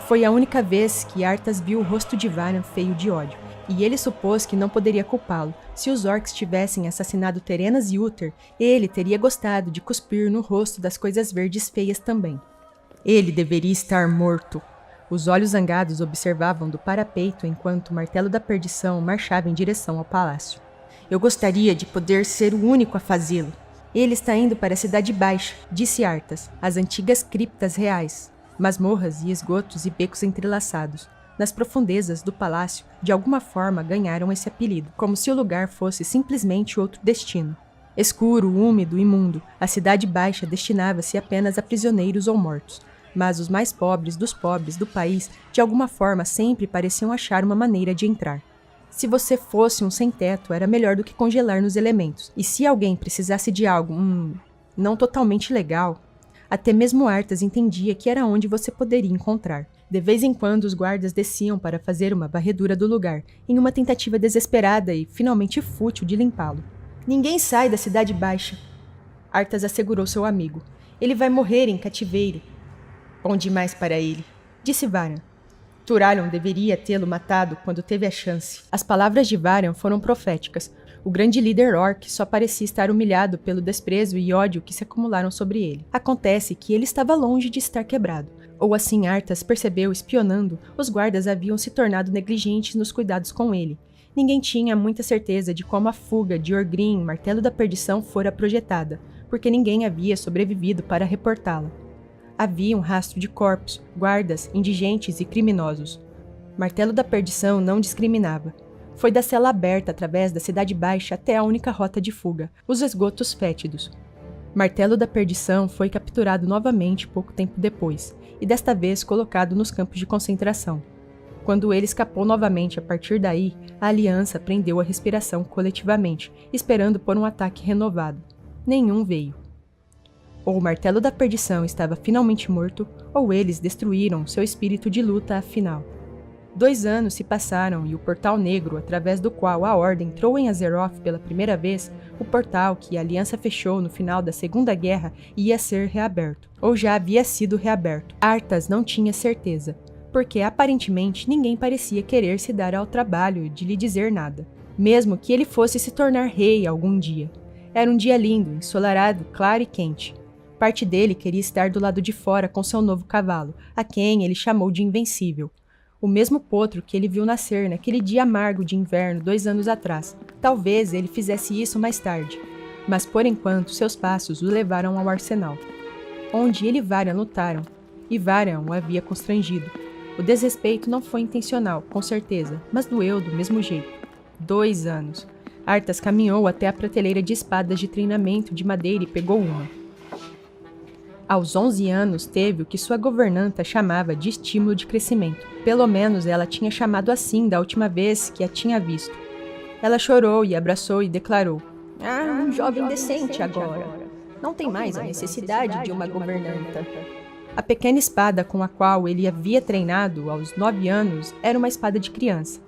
Foi a única vez que Arthas viu o rosto de Varian feio de ódio, e ele supôs que não poderia culpá-lo. Se os orcs tivessem assassinado Terenas e Uther, ele teria gostado de cuspir no rosto das coisas verdes feias também. Ele deveria estar morto. Os olhos zangados observavam do parapeito enquanto o Martelo da Perdição marchava em direção ao palácio. Eu gostaria de poder ser o único a fazê-lo. Ele está indo para a Cidade Baixa, disse Arthas, as antigas criptas reais, masmorras e esgotos e becos entrelaçados. Nas profundezas do palácio, de alguma forma ganharam esse apelido, como se o lugar fosse simplesmente outro destino. Escuro, úmido, imundo, a Cidade Baixa destinava-se apenas a prisioneiros ou mortos. Mas os mais pobres do país, de alguma forma, sempre pareciam achar uma maneira de entrar. Se você fosse um sem-teto, era melhor do que congelar nos elementos. E se alguém precisasse de algo, não totalmente legal, até mesmo Arthas entendia que era onde você poderia encontrar. De vez em quando, os guardas desciam para fazer uma varredura do lugar, em uma tentativa desesperada e finalmente fútil de limpá-lo. Ninguém sai da Cidade Baixa, Arthas assegurou seu amigo. Ele vai morrer em cativeiro. Bom demais para ele, disse Varian. Turalyon deveria tê-lo matado quando teve a chance. As palavras de Varian foram proféticas. O grande líder orc só parecia estar humilhado pelo desprezo e ódio que se acumularam sobre ele. Acontece que ele estava longe de estar quebrado. Ou assim Arthas percebeu espionando, os guardas haviam se tornado negligentes nos cuidados com ele. Ninguém tinha muita certeza de como a fuga de Orgrim, Martelo da Perdição, fora projetada, porque ninguém havia sobrevivido para reportá-la. Havia um rastro de corpos, guardas, indigentes e criminosos. Martelo da Perdição não discriminava. Foi da cela aberta através da Cidade Baixa até a única rota de fuga, os esgotos fétidos. Martelo da Perdição foi capturado novamente pouco tempo depois, e desta vez colocado nos campos de concentração. Quando ele escapou novamente a partir daí, a Aliança prendeu a respiração coletivamente, esperando por um ataque renovado. Nenhum veio. Ou o Martelo da Perdição estava finalmente morto, ou eles destruíram seu espírito de luta afinal. 2 anos se passaram e o Portal Negro, através do qual a Ordem entrou em Azeroth pela primeira vez, o portal que a Aliança fechou no final da Segunda Guerra, ia ser reaberto, ou já havia sido reaberto. Arthas não tinha certeza, porque aparentemente ninguém parecia querer se dar ao trabalho de lhe dizer nada, mesmo que ele fosse se tornar rei algum dia. Era um dia lindo, ensolarado, claro e quente. Parte dele queria estar do lado de fora com seu novo cavalo, a quem ele chamou de Invencível. O mesmo potro que ele viu nascer naquele dia amargo de inverno 2 anos atrás. Talvez ele fizesse isso mais tarde, mas por enquanto seus passos o levaram ao arsenal, onde ele e Varian lutaram, e Varian o havia constrangido. O desrespeito não foi intencional, com certeza, mas doeu do mesmo jeito. 2 anos. Arthas caminhou até a prateleira de espadas de treinamento de madeira e pegou uma. Aos 11 anos, teve o que sua governanta chamava de estímulo de crescimento. Pelo menos ela tinha chamado assim da última vez que a tinha visto. Ela chorou e abraçou e declarou: um jovem decente agora. Não tem mais a necessidade de uma governanta. A pequena espada com a qual ele havia treinado aos 9 anos era uma espada de criança.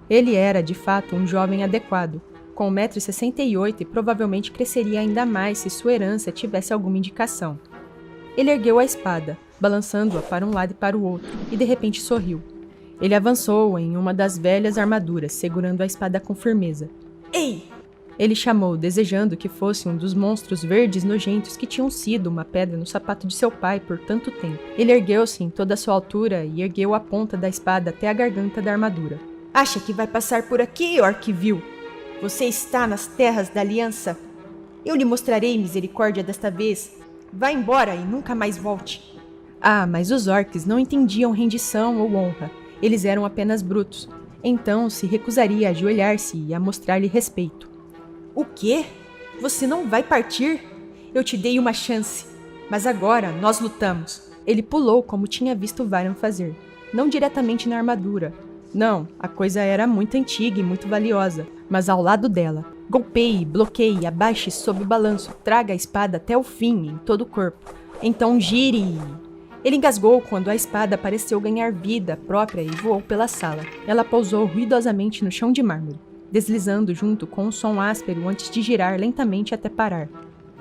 Ele era, de fato, um jovem adequado, com 1,68 m e provavelmente cresceria ainda mais se sua herança tivesse alguma indicação. Ele ergueu a espada, balançando-a para um lado e para o outro, e de repente sorriu. Ele avançou em uma das velhas armaduras, segurando a espada com firmeza. Ei! Ele chamou, desejando que fosse um dos monstros verdes nojentos que tinham sido uma pedra no sapato de seu pai por tanto tempo. Ele ergueu-se em toda a sua altura e ergueu a ponta da espada até a garganta da armadura. Acha que vai passar por aqui, orc vil? Você está nas terras da Aliança. Eu lhe mostrarei misericórdia desta vez. Vá embora e nunca mais volte. Ah, mas os orcs não entendiam rendição ou honra. Eles eram apenas brutos. Então se recusaria a ajoelhar-se e a mostrar-lhe respeito. O quê? Você não vai partir? Eu te dei uma chance. Mas agora nós lutamos. Ele pulou como tinha visto Varian fazer. Não diretamente na armadura. Não, a coisa era muito antiga e muito valiosa. Mas ao lado dela. Golpeie, bloqueie, abaixe sob o balanço. Traga a espada até o fim, em todo o corpo. Então gire. Ele engasgou quando a espada pareceu ganhar vida própria e voou pela sala. Ela pousou ruidosamente no chão de mármore, deslizando junto com um som áspero antes de girar lentamente até parar.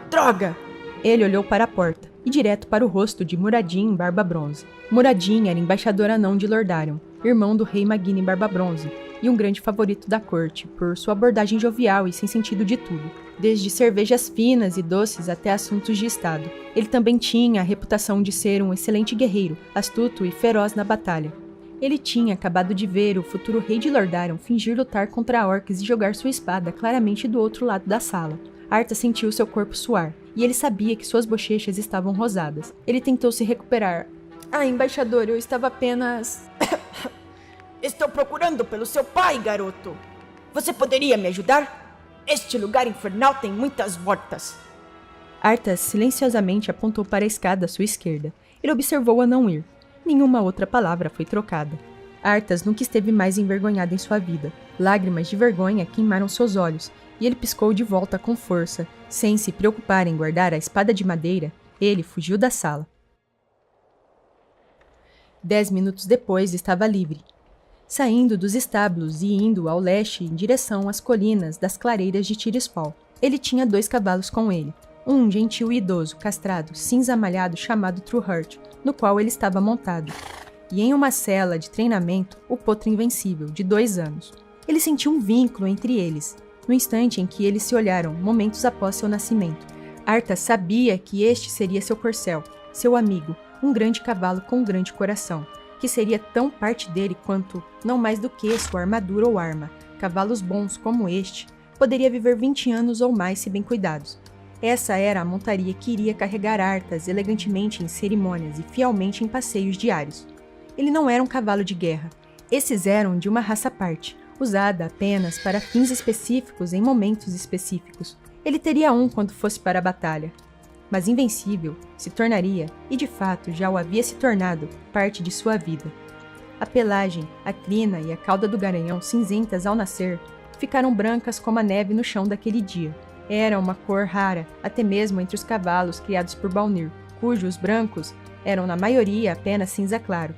Droga! Ele olhou para a porta e direto para o rosto de Muradin Barba Bronze. Muradin era embaixador anão de Lordarion, irmão do rei Magini Barba Bronze, e um grande favorito da corte, por sua abordagem jovial e sem sentido de tudo, desde cervejas finas e doces até assuntos de estado. Ele também tinha a reputação de ser um excelente guerreiro, astuto e feroz na batalha. Ele tinha acabado de ver o futuro rei de Lordarion fingir lutar contra orcs e jogar sua espada claramente do outro lado da sala. Arthas sentiu seu corpo suar, e ele sabia que suas bochechas estavam rosadas. Ele tentou se recuperar. Ah, embaixador, eu estava apenas... Estou procurando pelo seu pai, garoto. Você poderia me ajudar? Este lugar infernal tem muitas portas. Arthas silenciosamente apontou para a escada à sua esquerda. Ele observou-a não ir. Nenhuma outra palavra foi trocada. Arthas nunca esteve mais envergonhado em sua vida. Lágrimas de vergonha queimaram seus olhos, e ele piscou de volta com força. Sem se preocupar em guardar a espada de madeira, ele fugiu da sala. 10 minutos depois estava livre. Saindo dos estábulos e indo ao leste em direção às colinas das clareiras de Tirisfal. Ele tinha 2 cavalos com ele. Um gentil e idoso, castrado, cinza amalhado chamado Trueheart, no qual ele estava montado. E em uma cela de treinamento, o potro invencível, de 2 anos. Ele sentiu um vínculo entre eles, no instante em que eles se olharam, momentos após seu nascimento. Arthas sabia que este seria seu corcel, seu amigo, um grande cavalo com um grande coração, que seria tão parte dele quanto, não mais do que, sua armadura ou arma. Cavalos bons como este poderia viver 20 anos ou mais se bem cuidados. Essa era a montaria que iria carregar Arthas elegantemente em cerimônias e fielmente em passeios diários. Ele não era um cavalo de guerra. Esses eram de uma raça à parte, usada apenas para fins específicos em momentos específicos. Ele teria um quando fosse para a batalha. Mas Invencível se tornaria, e de fato já o havia se tornado, parte de sua vida. A pelagem, a crina e a cauda do garanhão, cinzentas ao nascer, ficaram brancas como a neve no chão daquele dia. Era uma cor rara, até mesmo entre os cavalos criados por Balnir, cujos brancos eram na maioria apenas cinza claro.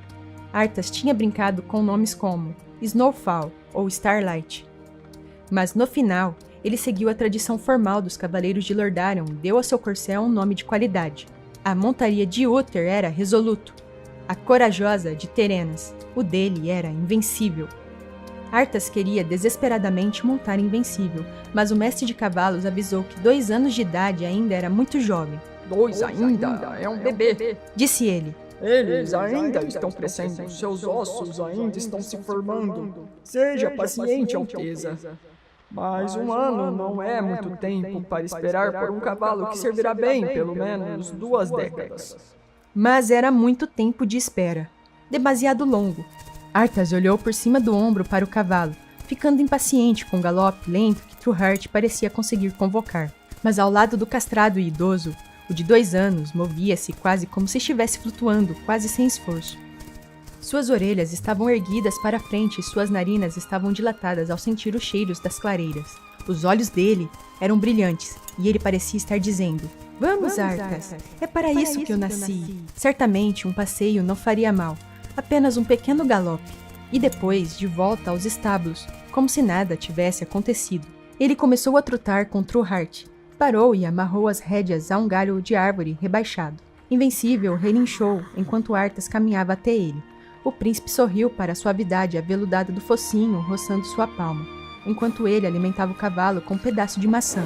Arthas tinha brincado com nomes como Snowfall ou Starlight. Mas no final, ele seguiu a tradição formal dos Cavaleiros de Lordarion e deu a seu corcel um nome de qualidade. A montaria de Uther era Resoluto, a corajosa de Terenas. O dele era Invencível. Arthas queria desesperadamente montar Invencível, mas o mestre de cavalos avisou que 2 anos de idade ainda era muito jovem. 2 ainda é um bebê, disse ele. Eles ainda estão crescendo, seus ossos ainda estão se formando. Seja paciente, Alteza. Mas 1 ano não é muito tempo para esperar por um cavalo que servirá bem pelo menos 2 décadas. Mas era muito tempo de espera. Demasiado longo. Arthas olhou por cima do ombro para o cavalo, ficando impaciente com o galope lento que Trueheart parecia conseguir convocar. Mas ao lado do castrado e idoso, o de 2 anos movia-se quase como se estivesse flutuando, quase sem esforço. Suas orelhas estavam erguidas para a frente e suas narinas estavam dilatadas ao sentir os cheiros das clareiras. Os olhos dele eram brilhantes e ele parecia estar dizendo: Vamos, Arthas, é para isso que eu nasci. Certamente um passeio não faria mal, apenas um pequeno galope. E depois, de volta aos estábulos, como se nada tivesse acontecido. Ele começou a trotar com Trueheart. Parou e amarrou as rédeas a um galho de árvore rebaixado. Invencível relinchou enquanto Arthas caminhava até ele. O príncipe sorriu para a suavidade aveludada do focinho roçando sua palma, enquanto ele alimentava o cavalo com um pedaço de maçã.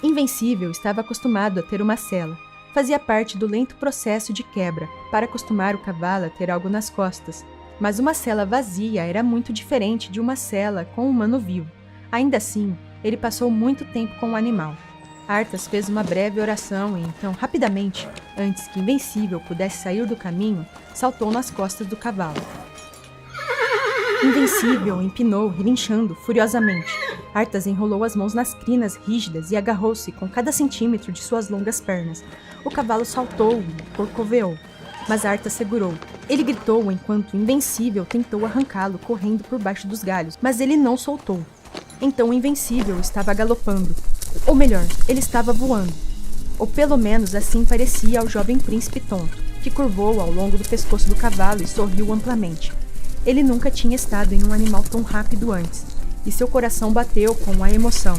Invencível estava acostumado a ter uma sela. Fazia parte do lento processo de quebra, para acostumar o cavalo a ter algo nas costas. Mas uma sela vazia era muito diferente de uma sela com um humano vivo. Ainda assim, ele passou muito tempo com o animal. Arthas fez uma breve oração e então, rapidamente, antes que Invencível pudesse sair do caminho, saltou nas costas do cavalo. Invencível empinou, relinchando furiosamente. Arthas enrolou as mãos nas crinas rígidas e agarrou-se com cada centímetro de suas longas pernas. O cavalo saltou e corcoveou, mas Arthas segurou. Ele gritou enquanto Invencível tentou arrancá-lo correndo por baixo dos galhos, mas ele não soltou. Então Invencível estava galopando. Ou melhor, ele estava voando. Ou pelo menos assim parecia ao jovem príncipe tonto, que curvou ao longo do pescoço do cavalo e sorriu amplamente. Ele nunca tinha estado em um animal tão rápido antes, e seu coração bateu com a emoção.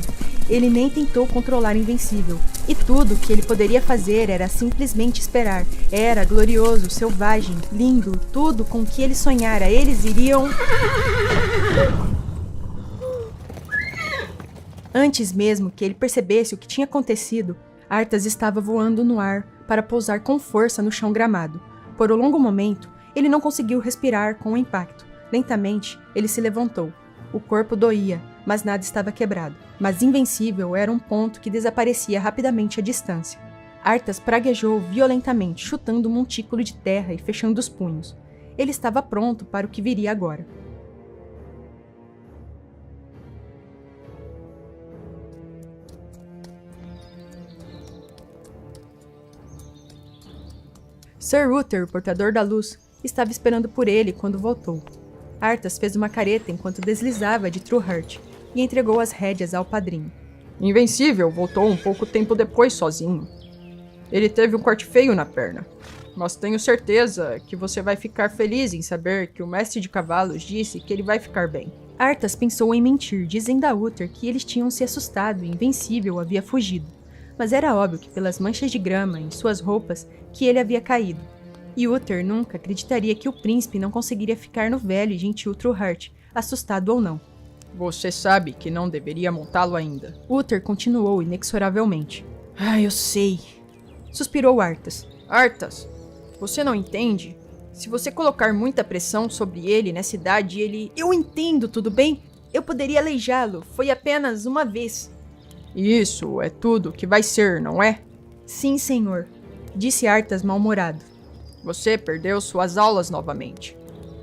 Ele nem tentou controlar Invencível, e tudo o que ele poderia fazer era simplesmente esperar. Era glorioso, selvagem, lindo, tudo com que ele sonhara. Eles iriam... Antes mesmo que ele percebesse o que tinha acontecido, Arthas estava voando no ar para pousar com força no chão gramado. Por um longo momento, ele não conseguiu respirar com o impacto. Lentamente, ele se levantou. O corpo doía, mas nada estava quebrado. Mas Invencível era um ponto que desaparecia rapidamente à distância. Arthas praguejou violentamente, chutando um montículo de terra e fechando os punhos. Ele estava pronto para o que viria agora. Sir Uther, o portador da luz, estava esperando por ele quando voltou. Arthas fez uma careta enquanto deslizava de True Heart e entregou as rédeas ao padrinho. Invencível voltou um pouco tempo depois sozinho. Ele teve um corte feio na perna, mas tenho certeza que você vai ficar feliz em saber que o mestre de cavalos disse que ele vai ficar bem. Arthas pensou em mentir, dizendo a Uther que eles tinham se assustado e Invencível havia fugido. Mas era óbvio que pelas manchas de grama em suas roupas que ele havia caído. E Uther nunca acreditaria que o príncipe não conseguiria ficar no velho e gentil True Heart, assustado ou não. Você sabe que não deveria montá-lo ainda. Uther continuou inexoravelmente. Eu sei. Suspirou Arthas. Arthas, você não entende? Se você colocar muita pressão sobre ele nessa idade, ele... Eu entendo, tudo bem? Eu poderia aleijá-lo. Foi apenas uma vez. Isso é tudo que vai ser, não é? Sim, senhor. Disse Arthas mal-humorado. Você perdeu suas aulas novamente.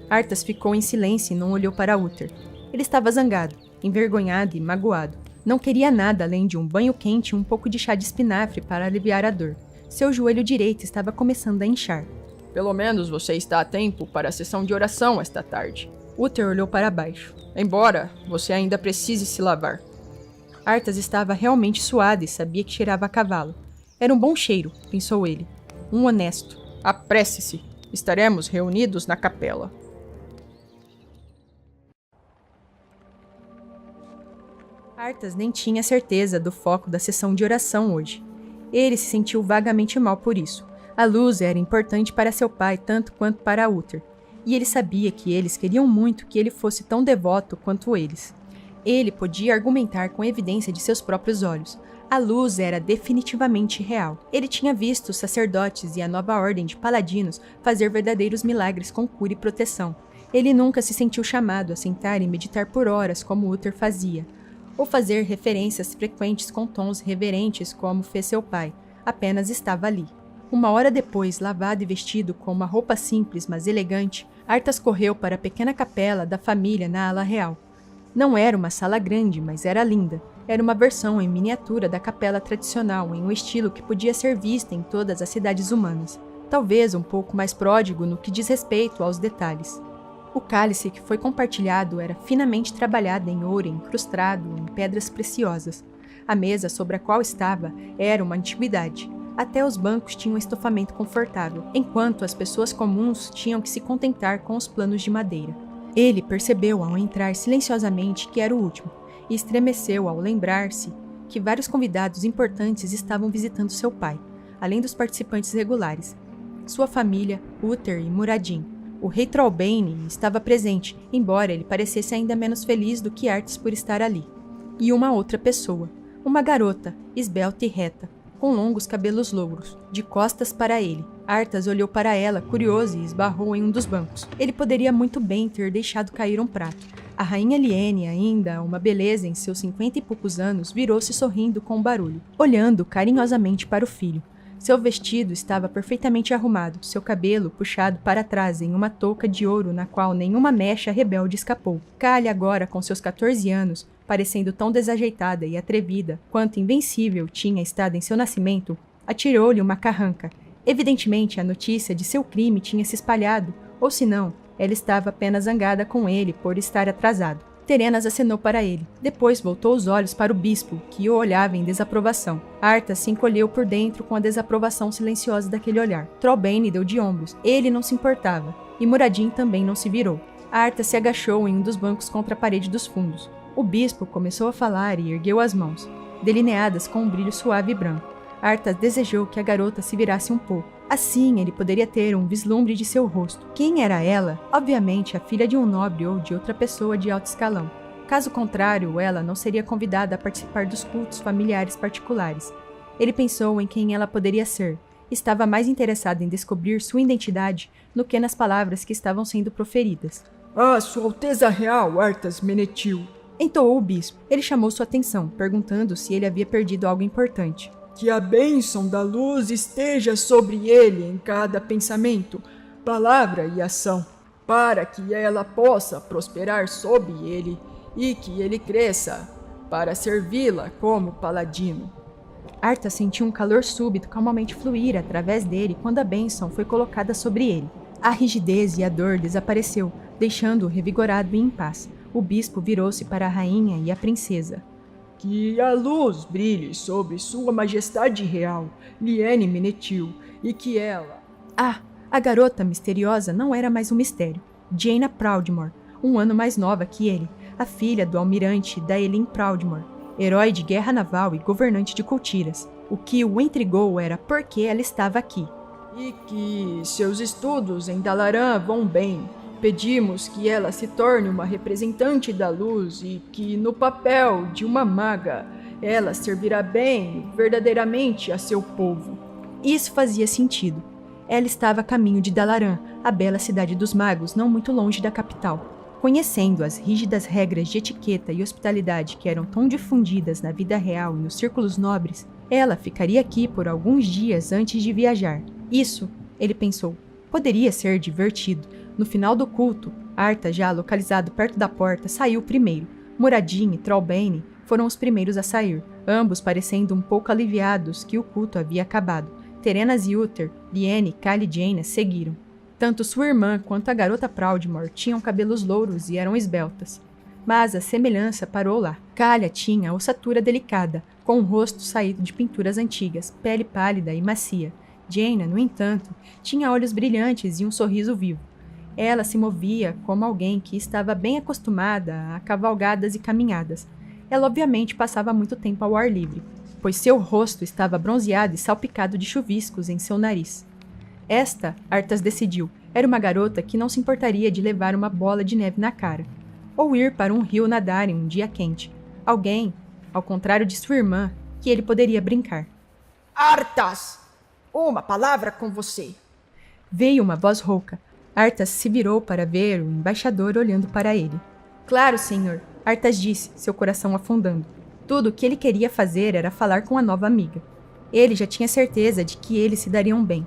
Arthas ficou em silêncio e não olhou para Uther. Ele estava zangado, envergonhado e magoado. Não queria nada além de um banho quente e um pouco de chá de espinafre para aliviar a dor. Seu joelho direito estava começando a inchar. Pelo menos você está a tempo para a sessão de oração esta tarde. Uther olhou para baixo. Embora você ainda precise se lavar. Arthas estava realmente suado e sabia que cheirava a cavalo. Era um bom cheiro, pensou ele. Um honesto. Apresse-se. Estaremos reunidos na capela. Arthas nem tinha certeza do foco da sessão de oração hoje. Ele se sentiu vagamente mal por isso. A luz era importante para seu pai tanto quanto para Uther. E ele sabia que eles queriam muito que ele fosse tão devoto quanto eles. Ele podia argumentar com evidência de seus próprios olhos. A luz era definitivamente real. Ele tinha visto os sacerdotes e a nova ordem de paladinos fazer verdadeiros milagres com cura e proteção. Ele nunca se sentiu chamado a sentar e meditar por horas como Uther fazia, ou fazer referências frequentes com tons reverentes como fez seu pai. Apenas estava ali. Uma hora depois, lavado e vestido com uma roupa simples mas elegante, Arthas correu para a pequena capela da família na ala real. Não era uma sala grande, mas era linda. Era uma versão em miniatura da capela tradicional, em um estilo que podia ser visto em todas as cidades humanas. Talvez um pouco mais pródigo no que diz respeito aos detalhes. O cálice que foi compartilhado era finamente trabalhado em ouro incrustado em pedras preciosas. A mesa sobre a qual estava era uma antiguidade. Até os bancos tinham estofamento confortável, enquanto as pessoas comuns tinham que se contentar com os planos de madeira. Ele percebeu ao entrar silenciosamente que era o último, e estremeceu ao lembrar-se que vários convidados importantes estavam visitando seu pai, além dos participantes regulares. Sua família, Uther e Muradin. O rei Trollbane estava presente, embora ele parecesse ainda menos feliz do que Arthas por estar ali. E uma outra pessoa, uma garota, esbelta e reta, com longos cabelos louros, de costas para ele. Arthas olhou para ela, curioso, e esbarrou em um dos bancos. Ele poderia muito bem ter deixado cair um prato, A rainha Liene, ainda uma beleza em seus 50 e poucos anos, virou-se sorrindo com um barulho, olhando carinhosamente para o filho. Seu vestido estava perfeitamente arrumado, seu cabelo puxado para trás em uma touca de ouro na qual nenhuma mecha rebelde escapou. Calha agora, com seus 14 anos, parecendo tão desajeitada e atrevida quanto invencível tinha estado em seu nascimento, atirou-lhe uma carranca. Evidentemente, a notícia de seu crime tinha se espalhado, ou se não, ela estava apenas zangada com ele por estar atrasado. Terenas acenou para ele. Depois voltou os olhos para o bispo, que o olhava em desaprovação. Arthas se encolheu por dentro com a desaprovação silenciosa daquele olhar. Trolbane deu de ombros. Ele não se importava. E Muradin também não se virou. Arthas se agachou em um dos bancos contra a parede dos fundos. O bispo começou a falar e ergueu as mãos, delineadas com um brilho suave e branco. Arthas desejou que a garota se virasse um pouco. Assim, ele poderia ter um vislumbre de seu rosto. Quem era ela? Obviamente, a filha de um nobre ou de outra pessoa de alto escalão. Caso contrário, ela não seria convidada a participar dos cultos familiares particulares. Ele pensou em quem ela poderia ser. Estava mais interessado em descobrir sua identidade do que nas palavras que estavam sendo proferidas. Ah, Sua Alteza Real, Arthas Menethil. Entoou o bispo. Ele chamou sua atenção, perguntando se ele havia perdido algo importante. Que a bênção da luz esteja sobre ele em cada pensamento, palavra e ação, para que ela possa prosperar sob ele e que ele cresça para servi-la como paladino. Arthas sentiu um calor súbito calmamente fluir através dele quando a bênção foi colocada sobre ele. A rigidez e a dor desapareceu, deixando-o revigorado e em paz. O bispo virou-se para a rainha e a princesa. Que a luz brilhe sobre Sua Majestade Real, Liene Menethil, e que ela... Ah, a garota misteriosa não era mais um mistério. Jaina Proudmoore, um ano mais nova que ele, a filha do almirante Daelin Proudmoore, herói de guerra naval e governante de Coltiras. O que o intrigou era por que ela estava aqui. E que seus estudos em Dalaran vão bem. Pedimos que ela se torne uma representante da luz e que, no papel de uma maga, ela servirá bem e verdadeiramente a seu povo. Isso fazia sentido. Ela estava a caminho de Dalaran, a bela cidade dos magos, não muito longe da capital. Conhecendo as rígidas regras de etiqueta e hospitalidade que eram tão difundidas na vida real e nos círculos nobres, ela ficaria aqui por alguns dias antes de viajar. Isso, ele pensou, poderia ser divertido. No final do culto, Arthas, já localizado perto da porta, saiu primeiro. Muradin e Trolbane foram os primeiros a sair, ambos parecendo um pouco aliviados que o culto havia acabado. Terenas e Uther, Liene, Kyle e Jaina seguiram. Tanto sua irmã quanto a garota Proudmoore tinham cabelos louros e eram esbeltas. Mas a semelhança parou lá. Calha tinha a ossatura delicada, com o rosto saído de pinturas antigas, pele pálida e macia. Jaina, no entanto, tinha olhos brilhantes e um sorriso vivo. Ela se movia como alguém que estava bem acostumada a cavalgadas e caminhadas. Ela obviamente passava muito tempo ao ar livre, pois seu rosto estava bronzeado e salpicado de chuviscos em seu nariz. Esta, Arthas decidiu, era uma garota que não se importaria de levar uma bola de neve na cara, ou ir para um rio nadar em um dia quente. Alguém, ao contrário de sua irmã, que ele poderia brincar. Arthas! Uma palavra com você. Veio uma voz rouca. Arthas se virou para ver o embaixador olhando para ele. Claro, senhor, Arthas disse, seu coração afundando. Tudo o que ele queria fazer era falar com a nova amiga. Ele já tinha certeza de que eles se dariam bem.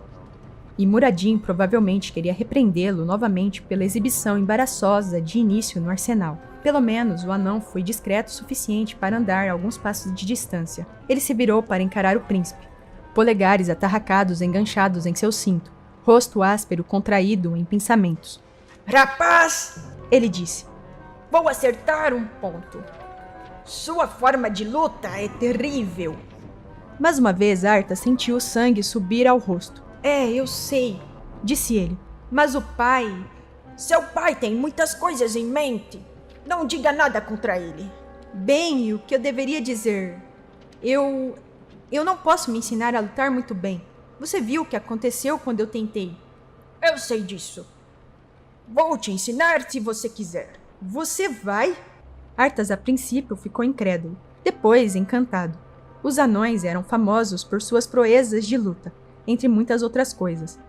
E Muradin provavelmente queria repreendê-lo novamente pela exibição embaraçosa de início no arsenal. Pelo menos o anão foi discreto o suficiente para andar alguns passos de distância. Ele se virou para encarar o príncipe. Polegares atarracados enganchados em seu cinto. Rosto áspero contraído em pensamentos. Rapaz! Ele disse. Vou acertar um ponto. Sua forma de luta é terrível. Mais uma vez, Arthas sentiu o sangue subir ao rosto. Eu sei, disse ele. Mas o pai... Seu pai tem muitas coisas em mente. Não diga nada contra ele. Bem, o que eu deveria dizer? Eu não posso me ensinar a lutar muito bem. Você viu o que aconteceu quando eu tentei? Eu sei disso. Vou te ensinar se você quiser. Você vai? Arthas a princípio ficou incrédulo, depois encantado. Os anões eram famosos por suas proezas de luta, entre muitas outras coisas.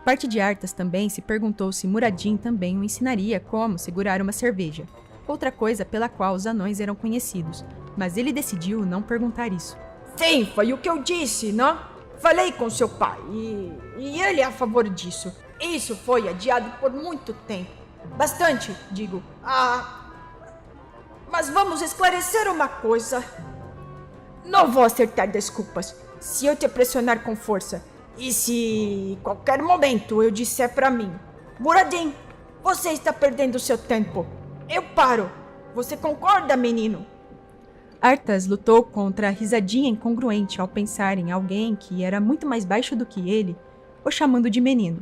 Parte de Arthas também se perguntou se Muradin também o ensinaria como segurar uma cerveja. outra coisa pela qual os anões eram conhecidos, mas ele decidiu não perguntar isso. Sim, foi o que eu disse, não? Falei com seu pai e ele é a favor disso. Isso foi adiado por muito tempo. Bastante, digo. Mas vamos esclarecer uma coisa. Não vou acertar desculpas se eu te pressionar com força. E se em qualquer momento eu disser pra mim: Muradin, você está perdendo seu tempo. Eu paro. Você concorda, menino? Arthas lutou contra a risadinha incongruente ao pensar em alguém que era muito mais baixo do que ele, o chamando de menino.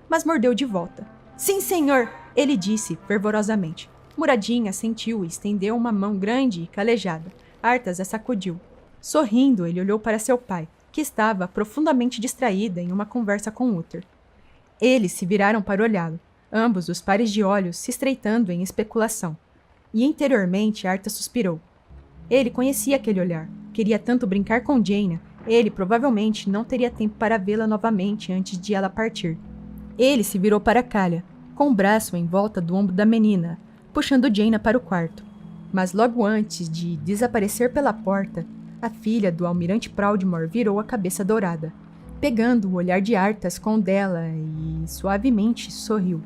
Mas mordeu de volta. Sim, senhor, ele disse fervorosamente. Muradin assentiu e estendeu uma mão grande e calejada. Arthas a sacudiu. Sorrindo, ele olhou para seu pai, que estava profundamente distraída em uma conversa com Uther. Eles se viraram para olhá-lo, ambos os pares de olhos se estreitando em especulação. E interiormente Arthas suspirou. Ele conhecia aquele olhar. Queria tanto brincar com Jaina. Ele provavelmente não teria tempo para vê-la novamente antes de ela partir. Ele se virou para Calha, com o braço em volta do ombro da menina, puxando Jaina para o quarto. Mas logo antes de desaparecer pela porta, a filha do almirante Proudmore virou a cabeça dourada, pegando o olhar de Arthas com o dela e suavemente sorriu.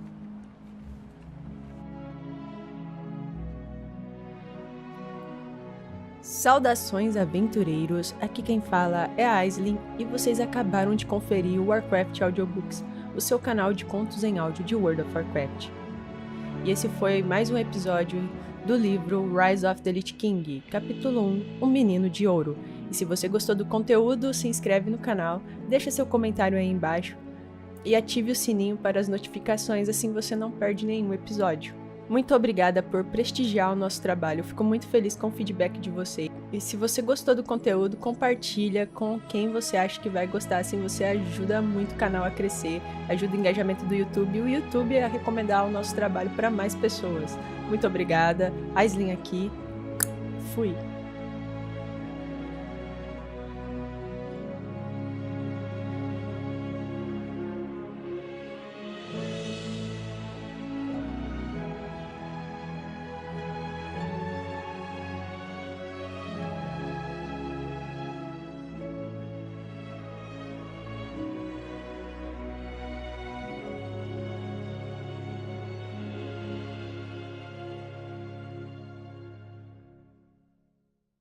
Saudações, aventureiros! Aqui quem fala é a Aisling e vocês acabaram de conferir o Warcraft Audiobooks, o seu canal de contos em áudio de World of Warcraft. E esse foi mais um episódio do livro Rise of the Lich King, capítulo 1, O Menino de Ouro. E se você gostou do conteúdo, se inscreve no canal, deixa seu comentário aí embaixo e ative o sininho para as notificações, assim você não perde nenhum episódio. Muito obrigada por prestigiar o nosso trabalho, eu fico muito feliz com o feedback de vocês. E se você gostou do conteúdo, compartilha com quem você acha que vai gostar, assim você ajuda muito o canal a crescer, ajuda o engajamento do YouTube e o YouTube a recomendar o nosso trabalho para mais pessoas. Muito obrigada, Aisling aqui, fui!